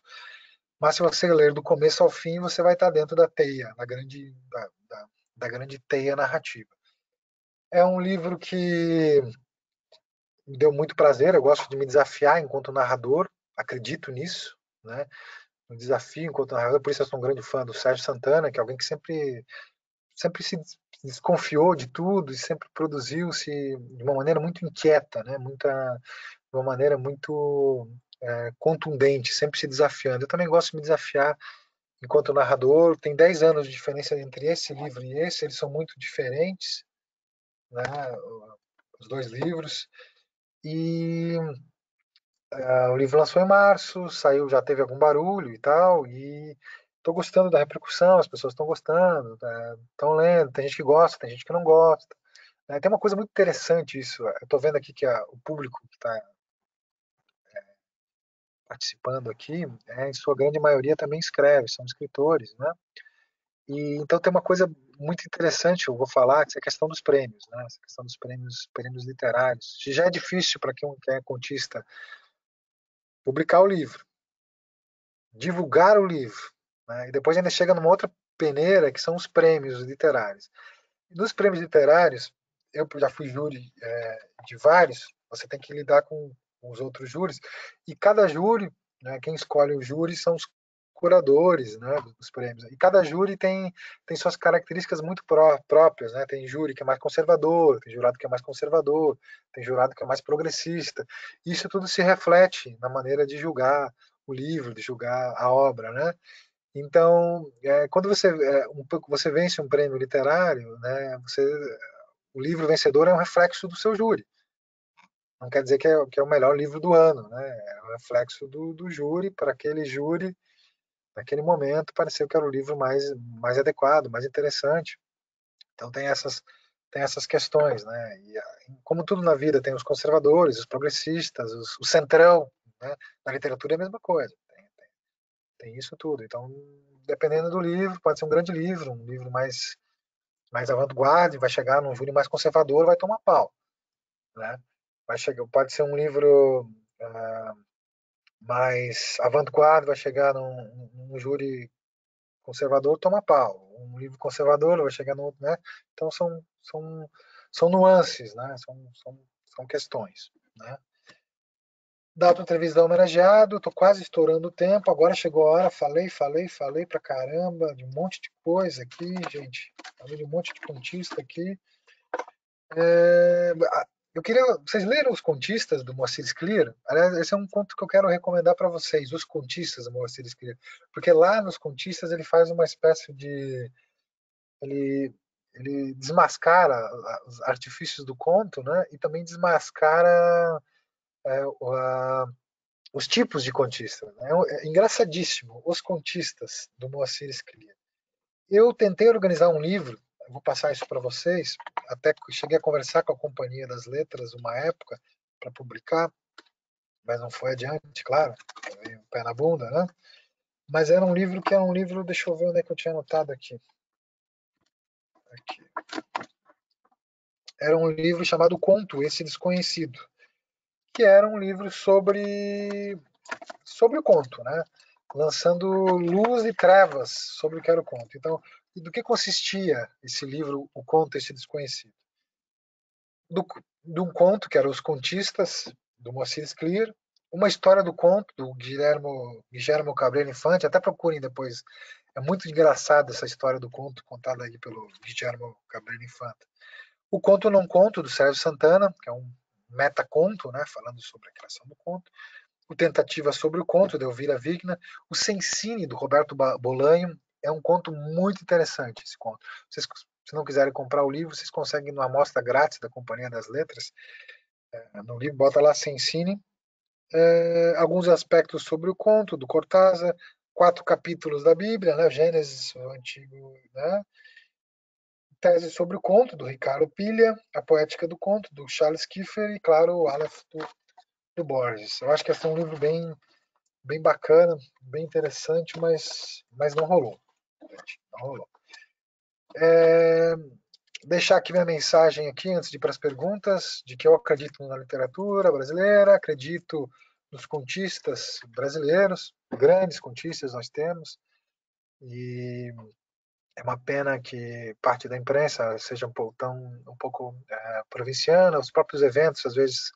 Mas se você ler do começo ao fim, você vai estar dentro da teia, da grande teia narrativa. É um livro que me deu muito prazer, eu gosto de me desafiar enquanto narrador, acredito nisso, né? Um desafio enquanto narrador, por isso eu sou um grande fã do Sérgio Santana, que é alguém que sempre se desconfiou de tudo e sempre produziu-se de uma maneira muito inquieta, né? De uma maneira muito contundente, sempre se desafiando. Eu também gosto de me desafiar enquanto narrador. Tem 10 anos de diferença entre esse livro e esse, eles são muito diferentes, né? Os dois livros. E o livro lançou em março, saiu, já teve algum barulho e tal, e estou gostando da repercussão, as pessoas estão gostando, estão lendo, tem gente que gosta, tem gente que não gosta. Né? Tem uma coisa muito interessante isso, eu estou vendo aqui que o público que está participando aqui, em sua grande maioria também escreve, são escritores, né? E então tem uma coisa muito interessante, eu vou falar, que é a questão dos prêmios, né? Essa questão dos prêmios literários. Já é difícil para quem é contista publicar o livro, divulgar o livro, né? E depois ainda chega numa outra peneira que são os prêmios literários. E nos prêmios literários, eu já fui júri de vários, você tem que lidar com os outros júris, e cada júri, né, quem escolhe o júri são os curadores, né, dos prêmios. E cada júri tem suas características muito próprias, né? Tem júri que é mais conservador, tem jurado que é mais conservador, tem jurado que é mais progressista. Isso tudo se reflete na maneira de julgar o livro, de julgar a obra, né? Então, quando você vence um prêmio literário, né, o livro vencedor é um reflexo do seu júri. Não quer dizer que é o melhor livro do ano, né? É um reflexo do júri, para aquele júri, naquele momento, pareceu que era o livro mais adequado, mais interessante. Então tem essas questões, né? E, como tudo na vida, tem os conservadores, os progressistas, o centrão, né? Na literatura é a mesma coisa. Tem isso tudo. Então, dependendo do livro, pode ser um grande livro, um livro mais avant-garde, vai chegar num júri mais conservador, vai tomar pau, né? vai chegar, pode ser um livro mais avant-garde, vai chegar num júri conservador, toma pau. Um livro conservador vai chegar no outro, né? Então são nuances, né? São questões, né? Dado entrevista homenageado, tô quase estourando o tempo, agora chegou a hora, falei pra caramba, de um monte de coisa aqui, gente, falei de um monte de contista aqui. Eu queria, vocês leram Os Contistas, do Moacir Scliar? Aliás, esse é um conto que eu quero recomendar para vocês, Os Contistas, do Moacir Scliar, porque lá nos Contistas ele faz uma espécie de, ele, ele desmascara os artifícios do conto, né, e também desmascara é, os tipos de contistas. Né? É engraçadíssimo, Os Contistas, do Moacir Scliar. Eu tentei organizar um livro, vou passar isso para vocês, até cheguei a conversar com a Companhia das Letras uma época para publicar, mas não foi adiante, claro, veio o pé na bunda, né? Mas era um livro que era um livro, deixa eu ver onde é que eu tinha anotado aqui. Era um livro chamado Conto, Esse Desconhecido, que era um livro sobre o conto, né? Lançando luz e trevas sobre o que era o conto. Então, do que consistia esse livro, O Conto, Esse Desconhecido? De um conto, que era Os Contistas, do Moacir Scliar, uma história do conto, do Guillermo Cabreiro Infante, até procurem depois, é muito engraçada essa história do conto, contada aí pelo Guillermo Cabreiro Infante. O Conto Não Conto, do Sérgio Santana, que é um metaconto, né, falando sobre a criação do conto. O Tentativa sobre o Conto, de Elvira Vigna. O Sensine, do Roberto Bolanho, é um conto muito interessante, esse conto. Vocês, se não quiserem comprar o livro, vocês conseguem numa amostra grátis da Companhia das Letras. No livro, bota lá Sensine. Alguns aspectos sobre o conto, do Cortázar. 4 capítulos da Bíblia, né? Gênesis, o Antigo, né? Tese sobre o conto, do Ricardo Pilha. A Poética do Conto, do Charles Kiefer. E, claro, o Aleph, do Borges. Eu acho que esse é um livro bem bacana, bem interessante, mas não rolou. Gente, não rolou. Deixar aqui minha mensagem aqui antes de ir para as perguntas, de que eu acredito na literatura brasileira, acredito nos contistas brasileiros, grandes contistas nós temos, e é uma pena que parte da imprensa seja um pouco provinciana, os próprios eventos às vezes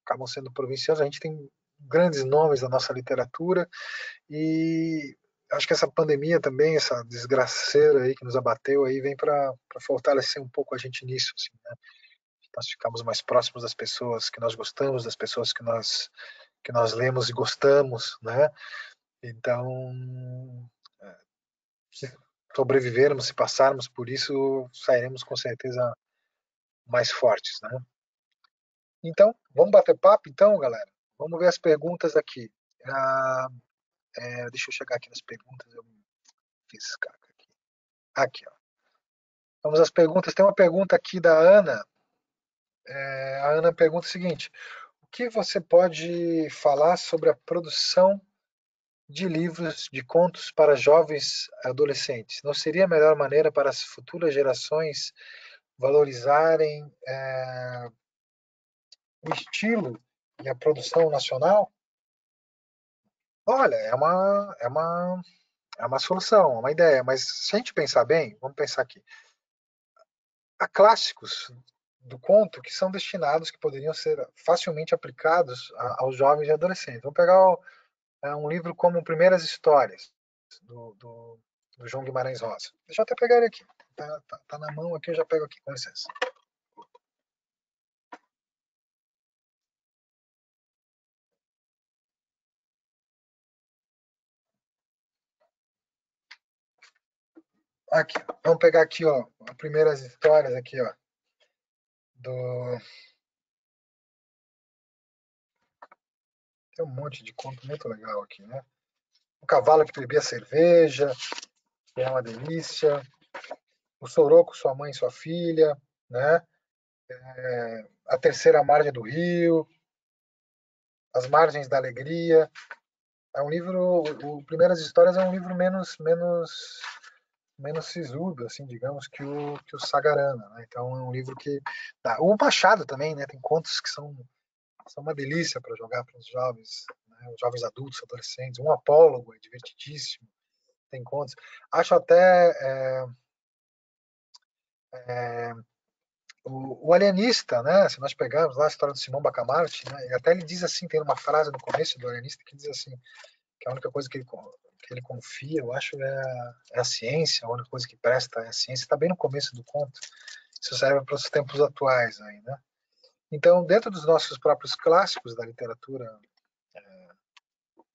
acabam sendo provincianos, a gente tem grandes nomes da nossa literatura, e acho que essa pandemia também, essa desgraceira aí que nos abateu aí, vem para fortalecer um pouco a gente nisso, assim, né? Nós ficamos mais próximos das pessoas que nós gostamos, das pessoas que nós lemos e gostamos, né? Então, se sobrevivermos, se passarmos por isso, sairemos com certeza mais fortes, né? Então, vamos bater papo então, galera? Vamos ver as perguntas aqui. Ah, deixa eu chegar aqui nas perguntas, eu fiz caca aqui. Aqui, ó. Vamos às perguntas. Tem uma pergunta aqui da Ana. A Ana pergunta o seguinte: o que você pode falar sobre a produção de livros de contos para jovens adolescentes? Não seria a melhor maneira para as futuras gerações valorizarem o estilo e a produção nacional? Olha, é uma solução, é uma ideia, mas se a gente pensar bem, vamos pensar aqui. Há clássicos do conto que são destinados, que poderiam ser facilmente aplicados aos jovens e adolescentes. Vamos pegar um livro como Primeiras Histórias, do João Guimarães Rosa. Deixa eu até pegar ele aqui. Tá na mão aqui, eu já pego aqui, com licença. Aqui, vamos pegar aqui, ó, as Primeiras Histórias aqui, ó, do... Tem um monte de conto muito legal aqui, né? O Cavalo que Bebia Cerveja, que é uma delícia. O Soroco, Sua Mãe e Sua Filha, né? A Terceira Margem do Rio, As Margens da Alegria. É um livro, o Primeiras Histórias é um livro menos sisudo, assim, digamos, que o Sagarana, né? Então é um livro que o Machado também, né? Tem contos que são são uma delícia para jogar para os jovens, né, os jovens adultos, adolescentes. Um Apólogo é divertidíssimo, tem contos. Acho até o Alienista, né? Se nós pegarmos lá a história do Simão Bacamarte, né? E até ele diz assim, tem uma frase no começo do Alienista que diz assim, que a única coisa que ele confia, eu acho, é a ciência, a única coisa que presta é a ciência. Está bem no começo do conto. Isso serve para os tempos atuais aí, né? Então, dentro dos nossos próprios clássicos da literatura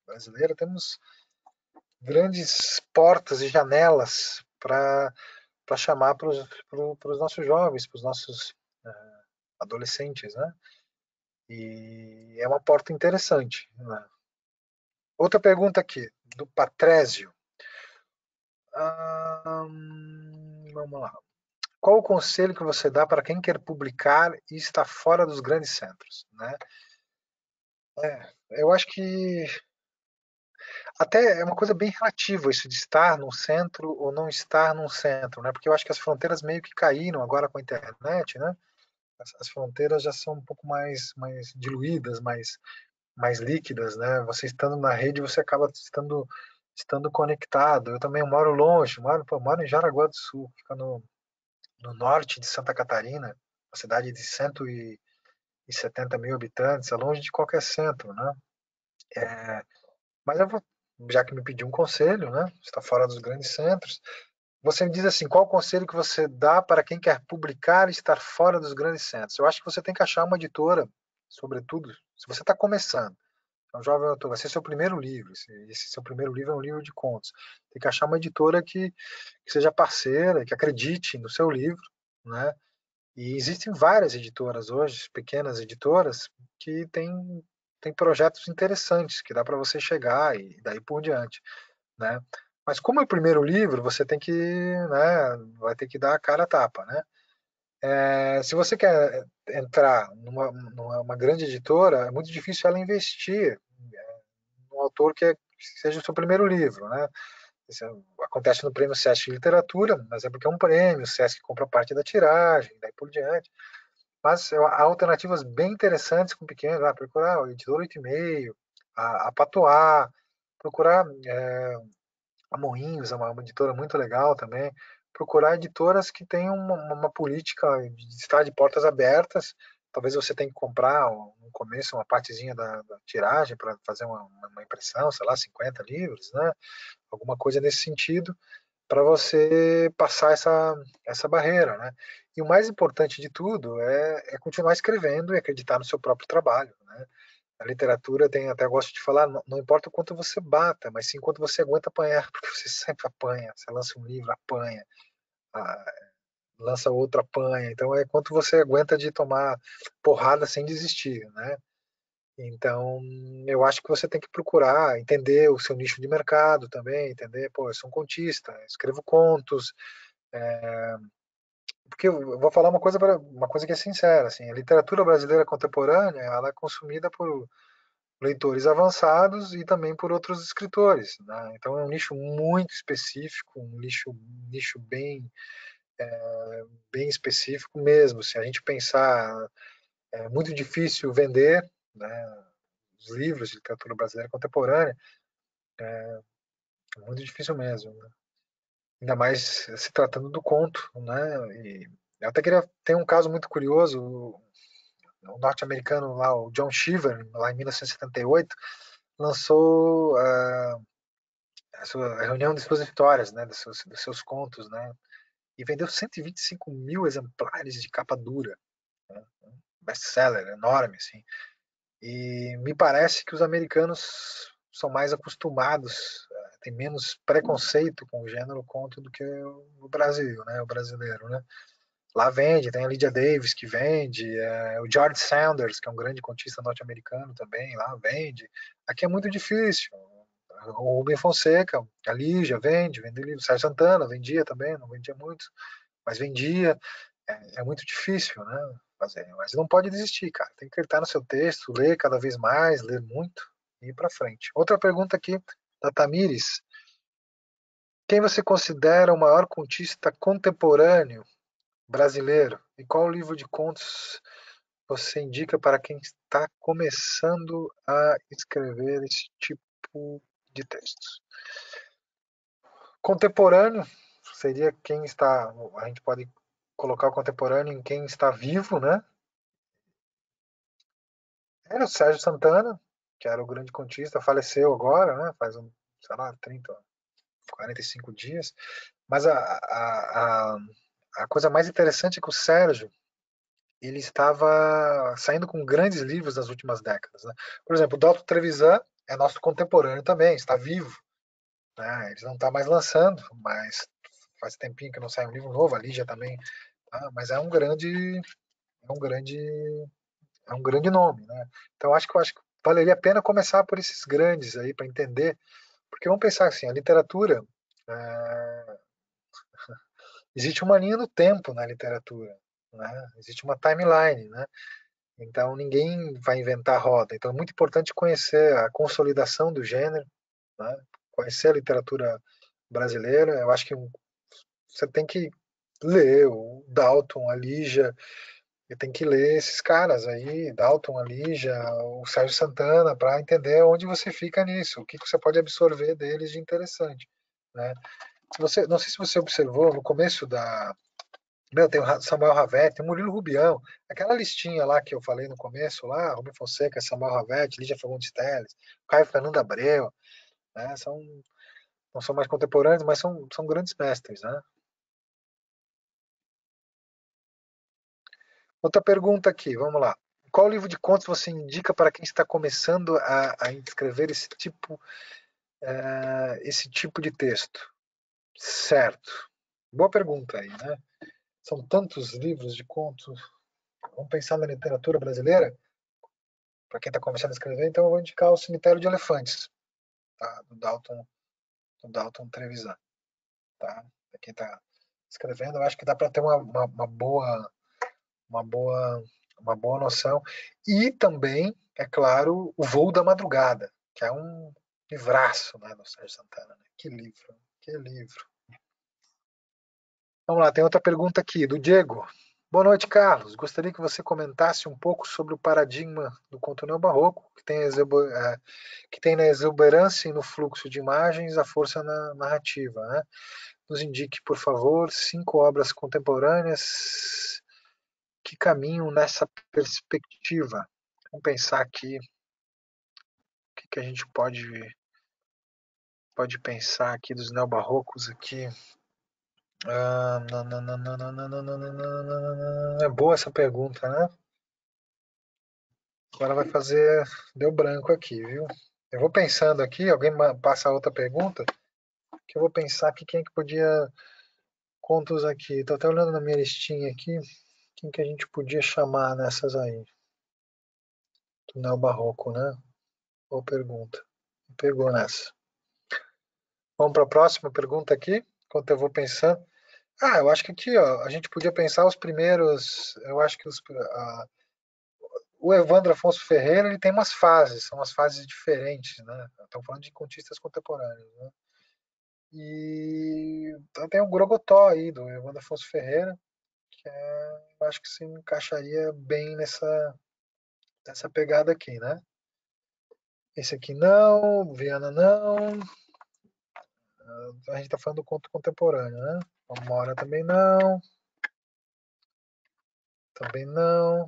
brasileira, temos grandes portas e janelas para chamar para os nossos jovens, para os nossos adolescentes, né? E é uma porta interessante, né? Outra pergunta aqui, do Patrésio. Vamos lá. Qual o conselho que você dá para quem quer publicar e está fora dos grandes centros, né? Eu acho que até é uma coisa bem relativa isso de estar num centro ou não estar num centro, né? Porque eu acho que as fronteiras meio que caíram agora com a internet, né? As fronteiras já são um pouco mais diluídas, mais líquidas, né? Você estando na rede, você acaba estando conectado. Eu também moro longe, moro em Jaraguá do Sul, fica no norte de Santa Catarina, uma cidade de 170 mil habitantes, é longe de qualquer centro, né? Mas eu vou, já que me pediu um conselho, né? Está fora dos grandes centros. Você me diz assim, qual o conselho que você dá para quem quer publicar e estar fora dos grandes centros? Eu acho que você tem que achar uma editora, sobretudo, se você está começando. É um jovem autor, vai ser seu primeiro livro. Esse seu primeiro livro é um livro de contos. Tem que achar uma editora que seja parceira, que acredite no seu livro, né? E existem várias editoras hoje, pequenas editoras, que têm projetos interessantes, que dá para você chegar e daí por diante, né? Mas como é o primeiro livro, você tem que, né, vai ter que dar a cara a tapa, né? Se você quer entrar numa grande editora, é muito difícil ela investir num autor que seja o seu primeiro livro, né? Isso acontece no Prêmio Sesc de Literatura, mas é porque é um prêmio, o Sesc compra parte da tiragem, daí por diante. Mas há alternativas bem interessantes com pequenos, procurar o Editor 8,5, a Patois, procurar a Moinhos, é uma editora muito legal também, procurar editoras que tenham uma política de estar de portas abertas. Talvez você tenha que comprar no começo uma partezinha da tiragem para fazer uma impressão, sei lá, 50 livros, né? Alguma coisa nesse sentido, para você passar essa barreira, né? E o mais importante de tudo é continuar escrevendo e acreditar no seu próprio trabalho, né? A literatura tem, até gosto de falar, não importa o quanto você bata, mas sim quanto você aguenta apanhar, porque você sempre apanha. Você lança um livro, apanha, ah, lança outro, apanha. Então é quanto você aguenta de tomar porrada sem desistir, né? Então, eu acho que você tem que procurar entender o seu nicho de mercado também, entender, pô, eu sou um contista, escrevo contos, porque eu vou falar uma coisa que é sincera, assim, a literatura brasileira contemporânea, ela é consumida por leitores avançados e também por outros escritores, né? Então é um nicho muito específico, um nicho bem específico mesmo. Se a gente pensar, é muito difícil vender, né, os livros de literatura brasileira contemporânea, é muito difícil mesmo, né? Ainda mais se tratando do conto, né? E eu até queria ter um caso muito curioso, o norte-americano lá, o John Cheever, lá em 1978, lançou a reunião de suas histórias, né, dos seus contos, né, e vendeu 125 mil exemplares de capa dura, né, um best-seller enorme, assim. E me parece que os americanos são mais acostumados, têm menos preconceito com o gênero conto do que o Brasil, né, o brasileiro, né. Lá vende, tem a Lydia Davis que vende, o George Sanders, que é um grande contista norte-americano também, lá vende. Aqui é muito difícil. O Rubem Fonseca, a Lígia vende livro. Sérgio Santana vendia também, não vendia muito, mas vendia. É muito difícil, né? Fazer. Mas não pode desistir, cara. Tem que acreditar no seu texto, ler cada vez mais, ler muito e ir para frente. Outra pergunta aqui da Tamires. Quem você considera o maior contista contemporâneo brasileiro? E qual livro de contos você indica para quem está começando a escrever esse tipo de textos? Contemporâneo seria quem está, a gente pode colocar o contemporâneo em quem está vivo, né? Era o Sérgio Santana, que era o grande contista, faleceu agora, né? Faz sei lá, 30, 45 dias. Mas a coisa mais interessante é que o Sérgio, ele estava saindo com grandes livros nas últimas décadas, né? Por exemplo, o Dalton Trevisan é nosso contemporâneo também, está vivo, né? Ele não está mais lançando, mas faz tempinho que não sai um livro novo, a Lígia também, tá? Mas é um grande, é um grande nome, né? Então eu acho que valeria a pena começar por esses grandes aí para entender, porque vamos pensar assim, a literatura existe uma linha do tempo na literatura, né? Existe uma timeline, né? Então ninguém vai inventar a roda. Então é muito importante conhecer a consolidação do gênero, né? Conhecer a literatura brasileira. Eu acho que você tem que ler o Dalton, a Lígia, e tem que ler esses caras aí, Dalton, a Lígia, o Sérgio Santana, para entender onde você fica nisso, o que você pode absorver deles de interessante, né? Se você, não sei se você observou no começo da, meu, tem o Samuel Ravetti, tem o Murilo Rubião, aquela listinha lá que eu falei no começo, lá, Rubem Fonseca, Samuel Ravetti, Lígia Fagundes Telles, Caio Fernando Abreu, né, não são mais contemporâneos, mas são grandes mestres, né. Outra pergunta aqui, vamos lá. Qual livro de contos você indica para quem está começando a escrever esse tipo de texto? Certo. Boa pergunta aí, né? São tantos livros de contos. Vamos pensar na literatura brasileira? Para quem está começando a escrever, então eu vou indicar o Cemitério de Elefantes, tá? Do Dalton Trevisan, tá? Para quem está escrevendo, eu acho que dá para ter uma boa, uma boa noção. E também, é claro, O Voo da Madrugada, que é um livraço, né, do Sérgio Santana. Né? Que livro, que livro. Vamos lá, tem outra pergunta aqui, do Diego. Boa noite, Carlos. Gostaria que você comentasse um pouco sobre o paradigma do conto neobarroco, que tem na exuberância e no fluxo de imagens a força na narrativa. Né? Nos indique, por favor, 5 obras contemporâneas que caminham nessa perspectiva. Vamos pensar aqui, o que a gente pode pensar aqui dos neobarrocos aqui. É boa essa pergunta, né? Agora vai fazer. Deu branco aqui, viu? Eu vou pensando aqui, alguém passa outra pergunta, que eu vou pensar aqui quem que podia. Contos aqui. Tô até olhando na minha listinha aqui, quem que a gente podia chamar nessas aí. Do neobarroco, né? Boa pergunta. Pegou nessa. Vamos para a próxima pergunta aqui, enquanto eu vou pensando. Eu acho que aqui, ó, a gente podia pensar os primeiros. Eu acho que o Evandro Afonso Ferreira ele tem umas fases, são umas fases diferentes, né? Estamos falando de contistas contemporâneos, né? E tem o Grogotó aí, do Evandro Afonso Ferreira, que eu acho que se encaixaria bem nessa pegada aqui, né? Esse aqui não, Viana não. A gente tá falando do conto contemporâneo, né? Amora também não. Também não.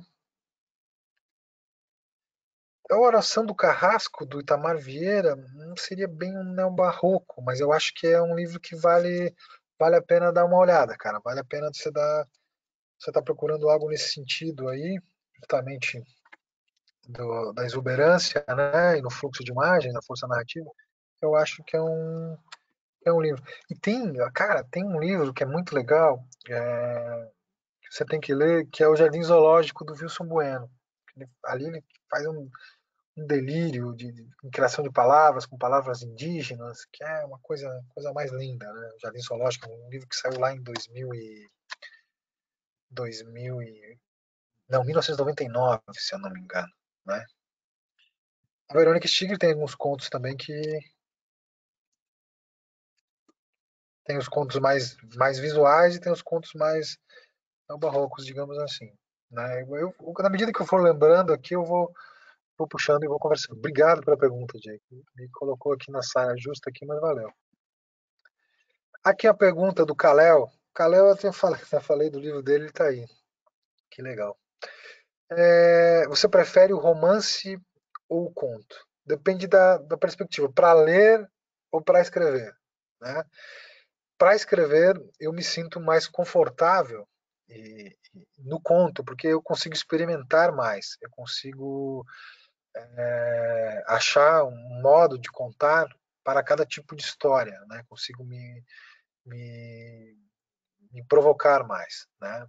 A Oração do Carrasco, do Itamar Vieira, não seria bem um neobarroco, mas eu acho que é um livro que vale a pena dar uma olhada, cara. Vale a pena você tá procurando algo nesse sentido aí, justamente da exuberância, né, e no fluxo de imagem, da força narrativa. Eu acho que é um livro. E tem um livro que é muito legal, que você tem que ler, que é O Jardim Zoológico do Wilson Bueno. Ali ele faz um delírio de criação de palavras, com palavras indígenas, que é uma coisa mais linda, né? O Jardim Zoológico, um livro que saiu lá em 2000 não, 1999, se eu não me engano, né? A Verônica Stigler tem alguns contos também que tem os contos mais visuais e tem os contos mais barrocos, digamos assim. né? Na medida que eu for lembrando aqui, eu vou puxando e vou conversando. Obrigado pela pergunta, Jake. Me colocou aqui na saia justa aqui, mas valeu. Aqui a pergunta do Kalel. Kalel, eu já falei do livro dele, ele tá aí. Que legal. Você prefere o romance ou o conto? Depende da perspectiva. Para ler ou para escrever, né? Para escrever, eu me sinto mais confortável no conto, porque eu consigo experimentar mais, eu consigo achar um modo de contar para cada tipo de história, né? Consigo me, me provocar mais, né?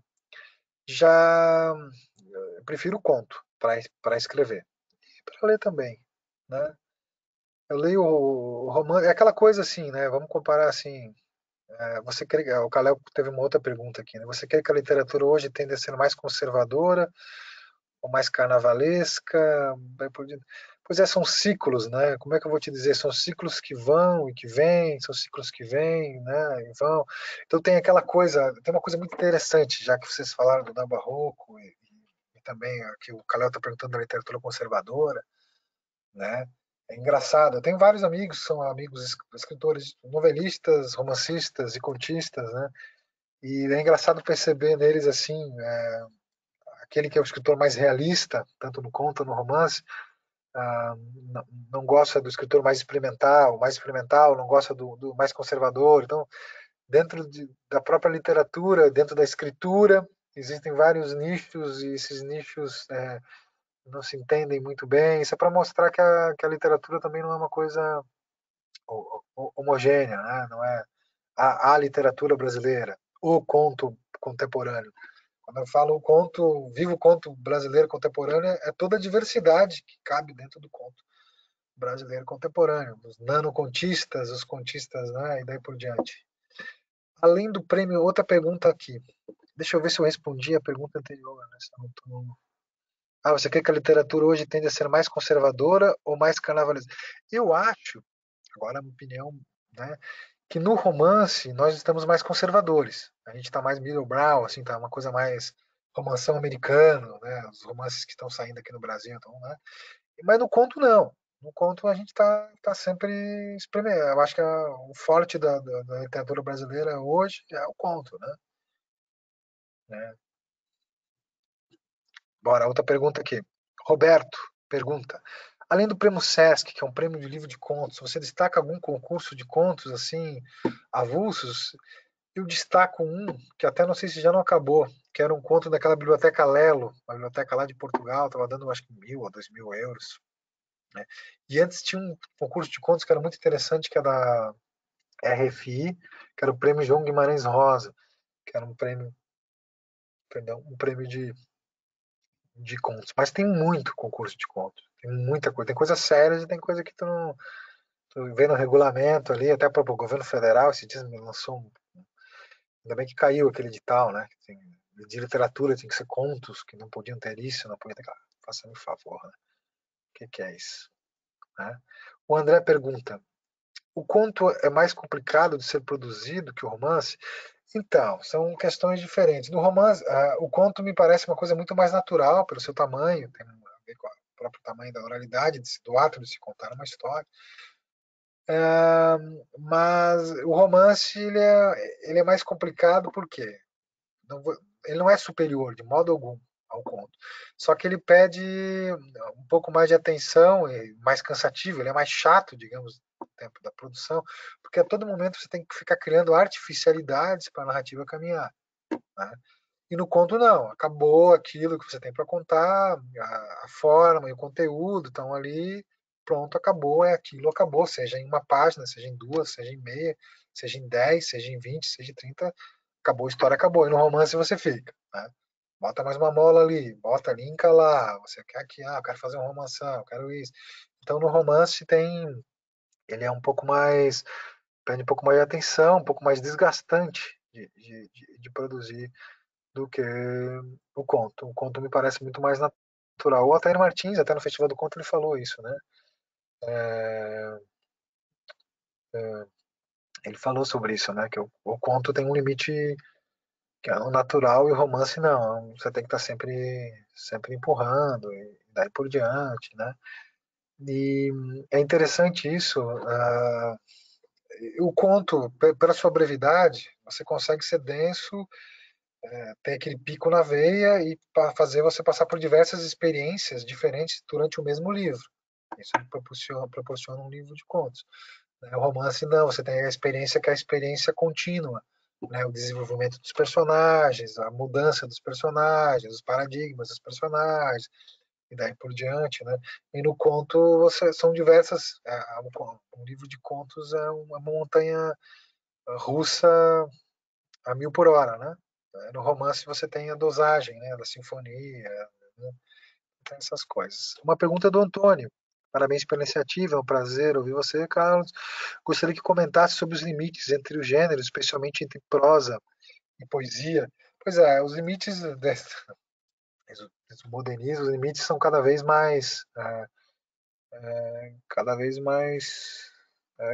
Já eu prefiro o conto para escrever e para ler também, né? Eu leio o romance, é aquela coisa assim, né? Vamos comparar assim. Você crê, o Caleb teve uma outra pergunta aqui, né? Você crê que a literatura hoje tende a ser mais conservadora ou mais carnavalesca? Pois é, são ciclos, né? Como é que eu vou te dizer? São ciclos que vão e que vêm, são ciclos que vêm, né? E vão. Então tem aquela coisa, tem uma coisa muito interessante, já que vocês falaram do Barroco e também aqui o Caleb está perguntando da literatura conservadora, né? É engraçado. Eu tenho vários amigos que são amigos escritores, novelistas, romancistas e contistas, né? E é engraçado perceber neles assim, aquele que é o escritor mais realista, tanto no conto, no romance, não gosta do escritor mais experimental, não gosta do mais conservador. Então, dentro da própria literatura, dentro da escritura, existem vários nichos e esses nichos não se entendem muito bem. Isso é para mostrar que a literatura também não é uma coisa homogênea, né? Não é a literatura brasileira, o conto contemporâneo. Quando eu falo conto, vivo conto brasileiro contemporâneo, é toda a diversidade que cabe dentro do conto brasileiro contemporâneo. Os nanocontistas, os contistas, né, e daí por diante. Além do prêmio, outra pergunta aqui. Deixa eu ver se eu respondi a pergunta anterior. Né? Você quer que a literatura hoje tende a ser mais conservadora ou mais carnavalesca? Eu acho, agora a minha opinião, né, que no romance nós estamos mais conservadores. A gente está mais middle brow, assim, tá uma coisa mais romanção americano, né? Os romances que estão saindo aqui no Brasil, então, né? Mas no conto não. No conto a gente tá sempre espremendo. Eu acho que o forte da literatura brasileira hoje é o conto, né? Bora, outra pergunta aqui. Roberto pergunta: além do prêmio Sesc, que é um prêmio de livro de contos, você destaca algum concurso de contos assim avulsos? Eu destaco um que até não sei se já não acabou, que era um conto daquela biblioteca Lelo, uma biblioteca lá de Portugal, estava dando acho que 1.000 ou 2.000 euros. Né? E antes tinha um concurso de contos que era muito interessante, que era da RFI, que era o prêmio João Guimarães Rosa, que era um prêmio, perdão, um prêmio de contos. Mas tem muito concurso de contos, tem muita coisa, tem coisas sérias e tem coisa que tu não. Tu vê no regulamento ali, até para o governo federal, esse dia me lançou ainda bem que caiu aquele edital, né? De literatura tinha que ser contos, que não podiam ter isso, não podia ter. Faça-me um favor, né? O que é isso? Né? O André pergunta: o conto é mais complicado de ser produzido que o romance? Então, são questões diferentes. No romance, o conto me parece uma coisa muito mais natural pelo seu tamanho, tem a ver com o próprio tamanho da oralidade, do ato de se contar uma história. Mas o romance ele é mais complicado porque não ele não é superior de modo algum ao conto. Só que ele pede um pouco mais de atenção e mais cansativo, ele é mais chato, digamos, no tempo da produção, porque a todo momento você tem que ficar criando artificialidades para a narrativa caminhar. Né? E no conto não, acabou aquilo que você tem para contar, a forma e o conteúdo estão ali, pronto, acabou, é aquilo, acabou, seja em uma página, seja em duas, seja em meia, seja em 10, seja em 20, seja em 30, acabou a história, acabou. E no romance você fica, né? Bota mais uma mola ali, bota, linka lá, você quer aqui, eu quero fazer um romanção, eu quero isso. Então no romance ele é um pouco mais, pede um pouco mais de atenção, um pouco mais desgastante de produzir do que o conto. O conto me parece muito mais natural. O Altair Martins, até no Festival do Conto, ele falou isso, né? É, ele falou sobre isso, né? Que o conto tem um limite que é o natural, e o romance não. Você tem que estar sempre empurrando e daí por diante, né? E é interessante isso. O conto, pela sua brevidade, você consegue ser denso, tem aquele pico na veia e para fazer você passar por diversas experiências diferentes durante o mesmo livro. Isso proporciona um livro de contos. O romance não, você tem a experiência que é a experiência contínua, né? O desenvolvimento dos personagens, a mudança dos personagens, os paradigmas dos personagens, e daí por diante, né? E no conto são diversas, um livro de contos é uma montanha russa a 1000 por hora, né? No romance você tem a dosagem, né, da sinfonia, né? Tem essas coisas. Uma pergunta do Antônio. Parabéns pela iniciativa, é um prazer ouvir você, Carlos. Gostaria que comentasse sobre os limites entre os gêneros, especialmente entre prosa e poesia. Pois é, os limites do modernismo, os limites são cada vez mais,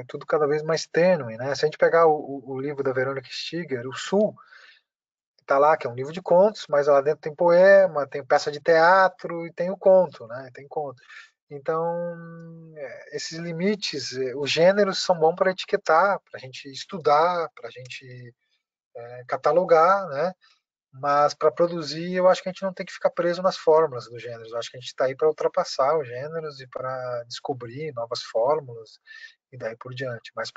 tudo cada vez mais tênue, né? Se a gente pegar o livro da Verônica Stiger, O Sul, tá lá, que é um livro de contos, mas lá dentro tem poema, tem peça de teatro e tem o conto, né? Tem conto. Então, esses limites, os gêneros são bons para etiquetar, para a gente estudar, para a gente catalogar, né? Mas para produzir, eu acho que a gente não tem que ficar preso nas fórmulas dos gêneros. Eu acho que a gente está aí para ultrapassar os gêneros e para descobrir novas fórmulas e daí por diante. Mas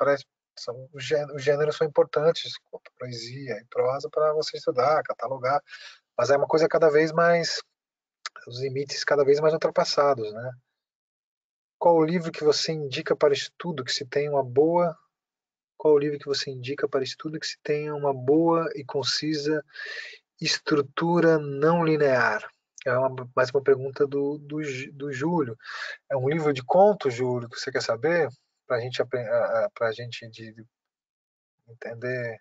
os gêneros são importantes, poesia e prosa, para você estudar, catalogar. Mas é uma coisa cada vez mais, os limites cada vez mais ultrapassados, né? Qual o livro que você indica para estudo que se tenha uma boa Qual o livro que você indica para estudo que se tenha uma boa e concisa estrutura não linear? Mais uma pergunta do Júlio. É um livro de contos, Júlio, que você quer saber? Para a gente entender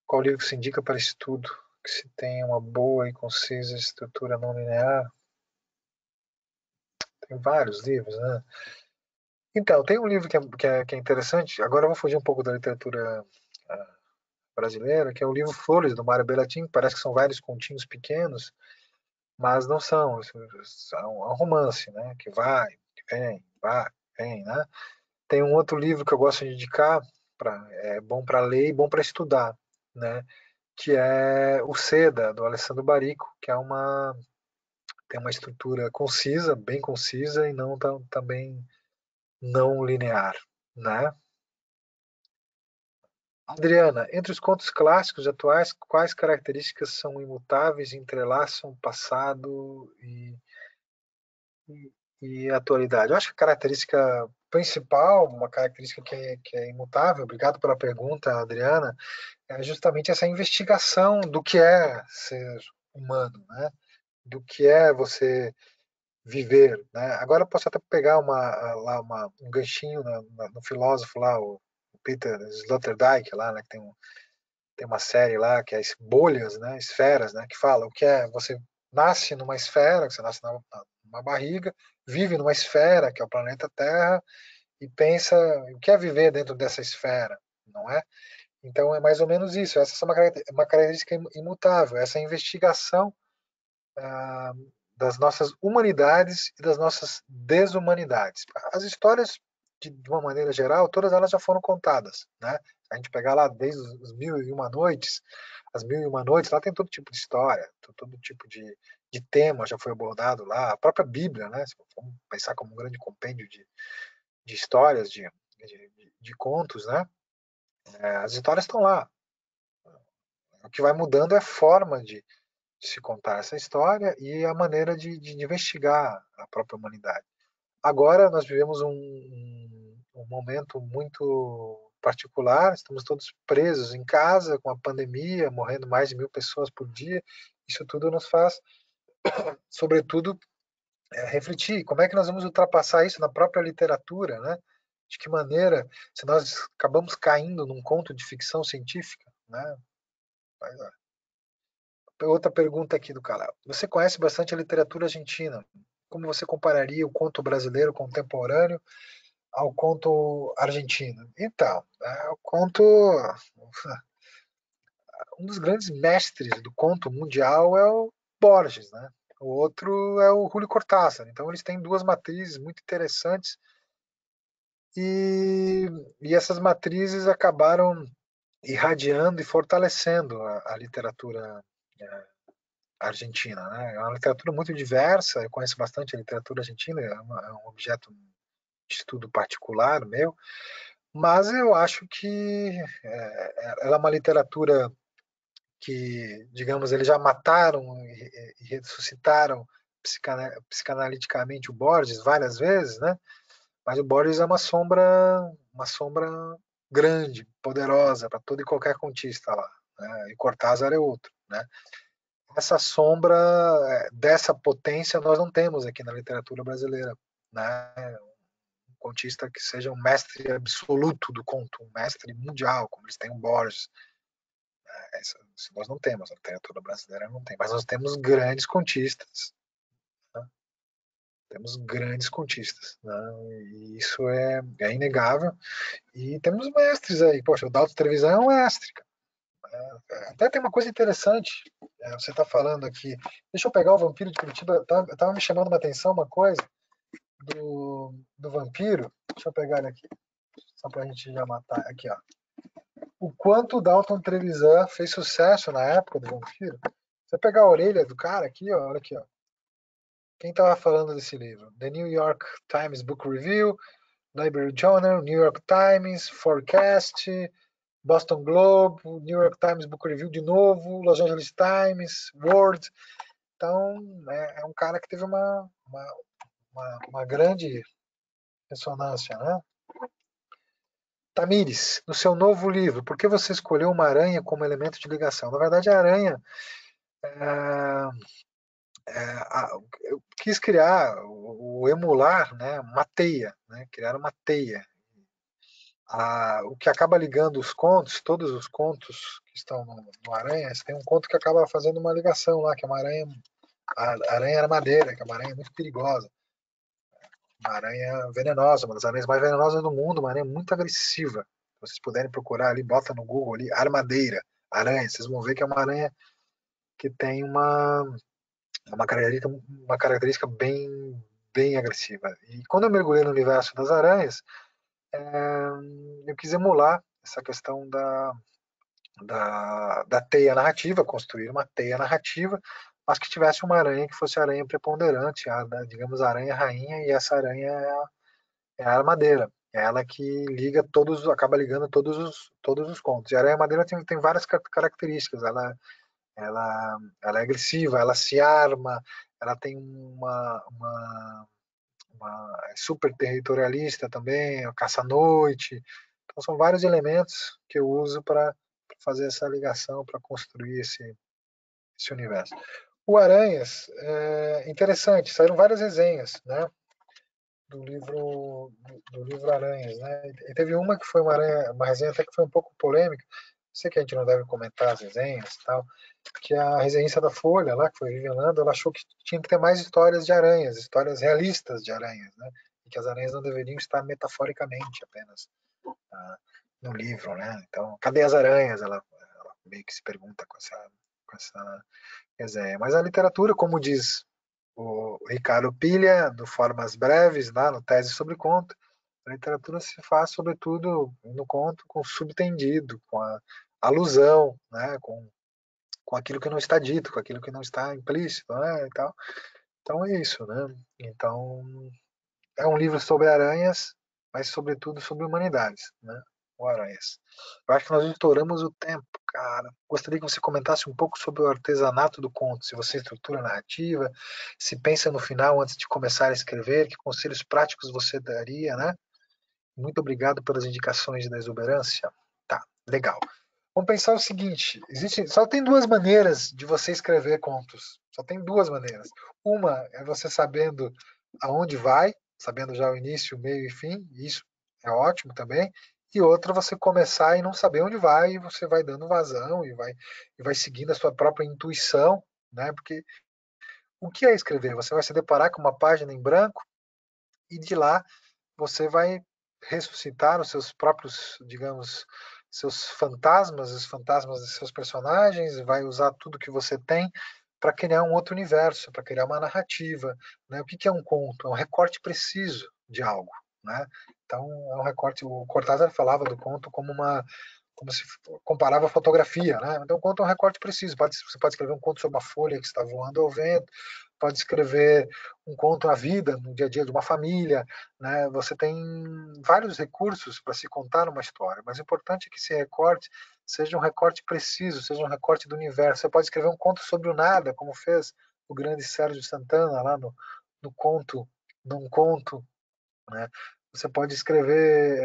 qual livro que se indica para estudo que se tenha uma boa e concisa estrutura não linear? Tem vários livros, né? Então, tem um livro que é interessante. Agora eu vou fugir um pouco da literatura brasileira, que é o livro Flores, do Mário Bellatin. Parece que são vários continhos pequenos, mas não são. É um romance, né? Que vai, vem, né? Tem um outro livro que eu gosto de indicar, é bom para ler e bom para estudar, né? Que é o Seda, do Alessandro Barico, que tem uma estrutura concisa, bem concisa e não também não linear, né? Adriana, entre os contos clássicos e atuais, quais características são imutáveis e entrelaçam passado e atualidade? Eu acho que a característica principal, uma característica que é imutável, obrigado pela pergunta, Adriana, é justamente essa investigação do que é ser humano, né? Do que é você viver, né? Agora eu posso até pegar um ganchinho no filósofo lá, o Peter Sloterdijk lá, né? Que tem uma série lá que é Bolhas, né? Esferas, né? Que fala o que é você nasce numa esfera, você nasce numa barriga, vive numa esfera que é o planeta Terra e pensa o que é viver dentro dessa esfera, não é? Então é mais ou menos isso. Essa é uma característica imutável, essa investigação das nossas humanidades e das nossas desumanidades. As histórias, de uma maneira geral, todas elas já foram contadas, né? A gente pegar lá desde os Mil e Uma Noites, as Mil e Uma Noites, lá tem todo tipo de história, todo tipo de tema já foi abordado lá. A própria Bíblia, né? Se vamos pensar como um grande compêndio de histórias, de contos, né? As histórias estão lá. O que vai mudando é a forma de se contar essa história e a maneira de investigar a própria humanidade. Agora nós vivemos um momento muito particular, estamos todos presos em casa com a pandemia, morrendo mais de 1000 pessoas por dia. Isso tudo nos faz, sobretudo, refletir como é que nós vamos ultrapassar isso na própria literatura, né? De que maneira, se nós acabamos caindo num conto de ficção científica, né? Outra pergunta aqui do canal. Você conhece bastante a literatura argentina. Como você compararia o conto brasileiro contemporâneo ao conto argentino? Então, o conto um dos grandes mestres do conto mundial é o Borges, né? O outro é o Julio Cortázar. Então eles têm duas matrizes muito interessantes e, essas matrizes acabaram irradiando e fortalecendo a literatura argentina, né? É uma literatura muito diversa, eu conheço bastante a literatura argentina, é um objeto de estudo particular meu, mas eu acho que ela é uma literatura que, digamos, eles já mataram e ressuscitaram psicanaliticamente o Borges várias vezes, né? Mas o Borges é uma sombra grande, poderosa para todo e qualquer contista lá, né? E Cortázar é outro, né? Essa sombra dessa potência nós não temos aqui na literatura brasileira, né? Um contista que seja um mestre absoluto do conto, um mestre mundial, como eles têm o Borges. Isso nós não temos, a literatura brasileira não tem, mas nós temos grandes contistas, né? Temos grandes contistas, né? E isso é inegável. E temos mestres aí, poxa, o Dalton Trevisan é um mestre, cara. Até tem uma coisa interessante, você está falando aqui, deixa eu pegar o Vampiro de Curitiba, tava me chamando uma atenção uma coisa do Vampiro, deixa eu pegar ele aqui, só pra gente já matar, aqui ó. O quanto o Dalton Trevisan fez sucesso na época do Vampiro. Você pegar a orelha do cara aqui, ó, olha aqui, ó. Quem estava falando desse livro? The New York Times Book Review, Library Journal, New York Times, Forecast, Boston Globe, New York Times Book Review de novo, Los Angeles Times, World. Então, é um cara que teve uma grande ressonância, né? Tamires, no seu novo livro, por que você escolheu uma aranha como elemento de ligação? Na verdade, a aranha, eu quis criar, emular, né, uma teia, né, criar uma teia. O que acaba ligando os contos, todos os contos que estão no Aranha, tem um conto que acaba fazendo uma ligação lá, que é uma aranha, a aranha armadeira, que é uma aranha muito perigosa. Uma aranha venenosa, uma das aranhas mais venenosas do mundo, uma aranha muito agressiva. Se vocês puderem procurar ali, bota no Google ali, armadeira, aranha, vocês vão ver que é uma aranha que tem uma característica bem agressiva. E quando eu mergulhei no universo das aranhas, eu quis emular essa questão da teia narrativa, construir uma teia narrativa, mas que tivesse uma aranha que fosse a aranha preponderante, digamos, a aranha rainha, e essa aranha é a armadeira. É ela que acaba ligando todos os contos. E a aranha madeira tem várias características. Ela é agressiva, ela se arma, ela tem uma super territorialista também, caça-noite. Então são vários elementos que eu uso para fazer essa ligação, para construir esse universo. O Aranhas, interessante, saíram várias resenhas, né, do livro Aranhas, né, e teve uma que foi uma resenha até que foi um pouco polêmica, sei que a gente não deve comentar as resenhas e tal, que a resenhista da Folha, lá, que foi Vivian Lando, ela achou que tinha que ter mais histórias de aranhas, histórias realistas de aranhas, né, e que as aranhas não deveriam estar metaforicamente apenas no livro, né, então, cadê as aranhas? Ela meio que se pergunta com essa resenha. Mas a literatura, como diz o Ricardo Pilha, no Formas Breves, lá no Tese sobre Conto, a literatura se faz, sobretudo, no conto, com subtendido, com a alusão, né, com aquilo que não está dito, com aquilo que não está implícito, né, e tal. Então é isso, né? Então é um livro sobre aranhas, mas sobretudo sobre humanidades, né? O Aranhas. Eu acho que nós estouramos o tempo, cara. Gostaria que você comentasse um pouco sobre o artesanato do conto, se você estrutura a narrativa, se pensa no final antes de começar a escrever, que conselhos práticos você daria, né? Muito obrigado pelas indicações da exuberância. Tá, legal. Vamos pensar o seguinte: só tem duas maneiras de você escrever contos. Só tem duas maneiras. Uma é você sabendo aonde vai, sabendo já o início, o meio e fim. Isso é ótimo também. E outra, você começar e não saber onde vai, e você vai dando vazão e vai seguindo a sua própria intuição, né? Porque o que é escrever? Você vai se deparar com uma página em branco e de lá você vai ressuscitar os seus próprios, digamos, seus fantasmas, os fantasmas dos seus personagens, vai usar tudo que você tem para criar um outro universo, para criar uma narrativa, né? O que é um conto? É um recorte preciso de algo, né? Então, é um recorte. O Cortázar falava do conto como se comparava a fotografia, né? Então, o conto é um recorte preciso. Você pode escrever um conto sobre uma folha que está voando ao vento, pode escrever um conto à vida, no dia a dia de uma família, né? Você tem vários recursos para se contar uma história, mas o importante é que esse recorte seja um recorte preciso, seja um recorte do universo. Você pode escrever um conto sobre o nada, como fez o grande Sérgio Santana lá no conto, num conto, né? Você pode escrever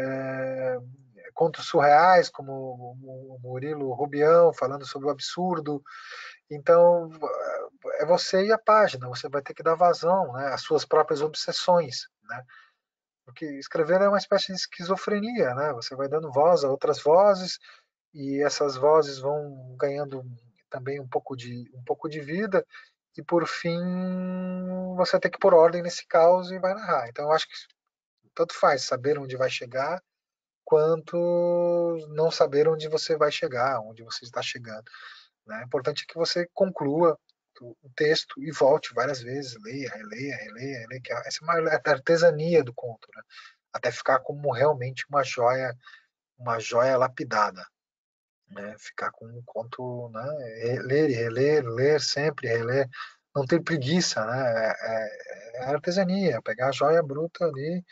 contos surreais, como o Murilo Rubião, falando sobre o absurdo. Então, é você e a página, você vai ter que dar vazão, né, às suas próprias obsessões, né? Porque escrever é uma espécie de esquizofrenia, né? Você vai dando voz a outras vozes e essas vozes vão ganhando também um pouco de vida e por fim você tem que pôr ordem nesse caos e vai narrar. Então eu acho que tanto faz saber onde vai chegar quanto não saber onde você vai chegar, onde você está chegando, né? O importante é que você conclua o texto e volte várias vezes, leia, releia, releia, releia, que essa é uma artesania do conto, né? Até ficar como realmente uma joia lapidada, né? Ficar com um conto, né? Ler e reler, ler sempre, reler, não ter preguiça, né? É artesania, pegar a joia bruta ali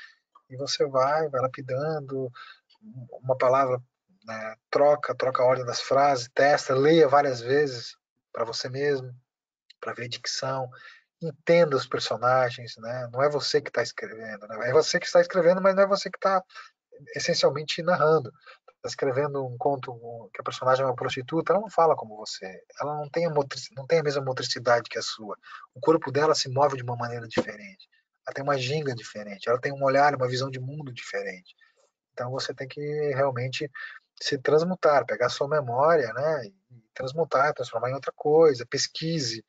e você vai lapidando uma palavra, né? Troca a ordem das frases, testa, leia várias vezes para você mesmo, para ver dicção, entenda os personagens, né? Não é você que está escrevendo, né? É você que está escrevendo, mas não é você que está essencialmente narrando. Está escrevendo um conto que a personagem é uma prostituta, ela não fala como você, ela não tem a mesma motricidade que a sua. O corpo dela se move de uma maneira diferente. Ela tem uma ginga diferente, ela tem um olhar, uma visão de mundo diferente. Então você tem que realmente se transmutar, pegar a sua memória, né, e transmutar, transformar em outra coisa, pesquise,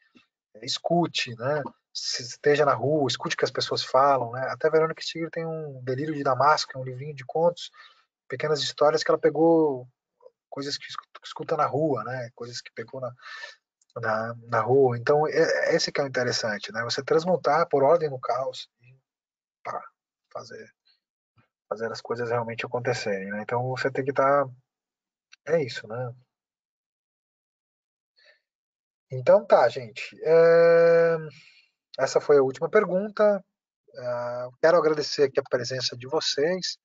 escute, né, esteja na rua, escute o que as pessoas falam, né. Até a Verônica Stigler tem um Delírio de Damasco, que é um livrinho de contos, pequenas histórias que ela pegou coisas que escuta na rua, né, coisas que pegou na rua. Então esse que é o interessante, né, você transmutar por ordem no caos e pá, fazer fazer as coisas realmente acontecerem, né? Então você tem que estar é isso, né? Então tá, gente. Essa foi a última pergunta. Quero agradecer aqui a presença de vocês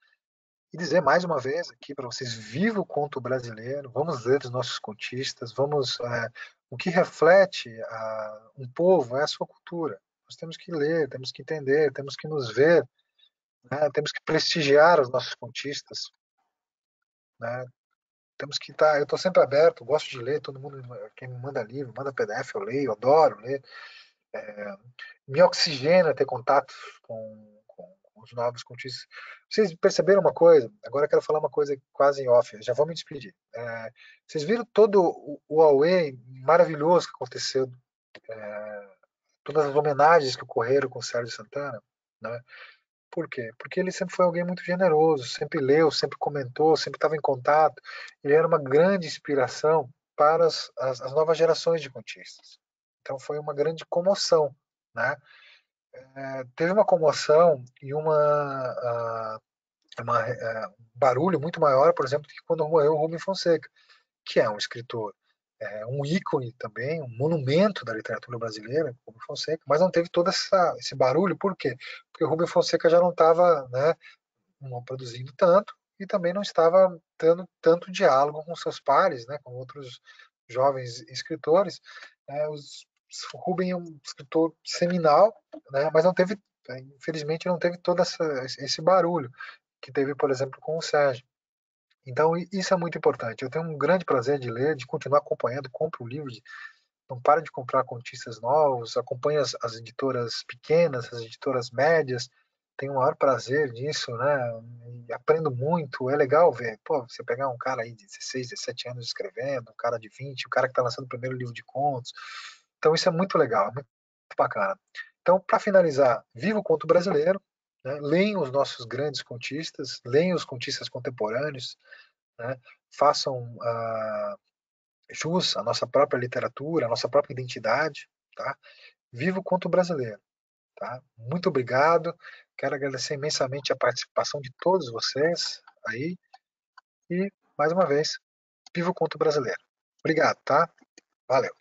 e dizer mais uma vez aqui para vocês: viva o conto brasileiro, vamos ler os nossos contistas, o que reflete um povo é a sua cultura. Nós temos que ler, temos que entender, temos que nos ver, né? Temos que prestigiar os nossos contistas, né? Temos que estar. Eu estou sempre aberto, gosto de ler. Todo mundo, quem me manda livro, manda PDF, eu leio, adoro ler. Me oxigena ter contato com os novos contistas. Vocês perceberam uma coisa? Agora eu quero falar uma coisa quase em off. Já vou me despedir. Vocês viram todo o Aue maravilhoso que aconteceu, todas as homenagens que ocorreram com o Sérgio Santana, né? Por quê? Porque ele sempre foi alguém muito generoso, sempre leu, sempre comentou, sempre estava em contato. Ele era uma grande inspiração para as novas gerações de contistas. Então foi uma grande comoção, né? Teve uma comoção e um barulho muito maior, por exemplo, que quando morreu o Rubem Fonseca, que é um escritor, um ícone também, um monumento da literatura brasileira, Rubem Fonseca, mas não teve todo esse barulho, por quê? Porque o Rubem Fonseca já não estava, né, não produzindo tanto e também não estava tendo tanto diálogo com seus pares, né, com outros jovens escritores. O Rubem é um escritor seminal, né, mas não teve, infelizmente, não teve todo esse barulho que teve, por exemplo, com o Sérgio. Então, isso é muito importante. Eu tenho um grande prazer de ler, de continuar acompanhando, compro o livro, não para de comprar contistas novos, acompanha as editoras pequenas, as editoras médias, tenho o maior prazer nisso, né? E aprendo muito, é legal ver, pô, você pegar um cara aí de 16, 17 anos escrevendo, um cara de 20, o cara que está lançando o primeiro livro de contos. Então isso é muito legal, é muito bacana. Então, para finalizar, viva o conto brasileiro, né? Leiam os nossos grandes contistas, leiam os contistas contemporâneos, né? Façam jus à nossa própria literatura, à nossa própria identidade, tá? Viva o conto brasileiro, tá? Muito obrigado. Quero agradecer imensamente a participação de todos vocês aí e, mais uma vez, viva o conto brasileiro. Obrigado, tá? Valeu.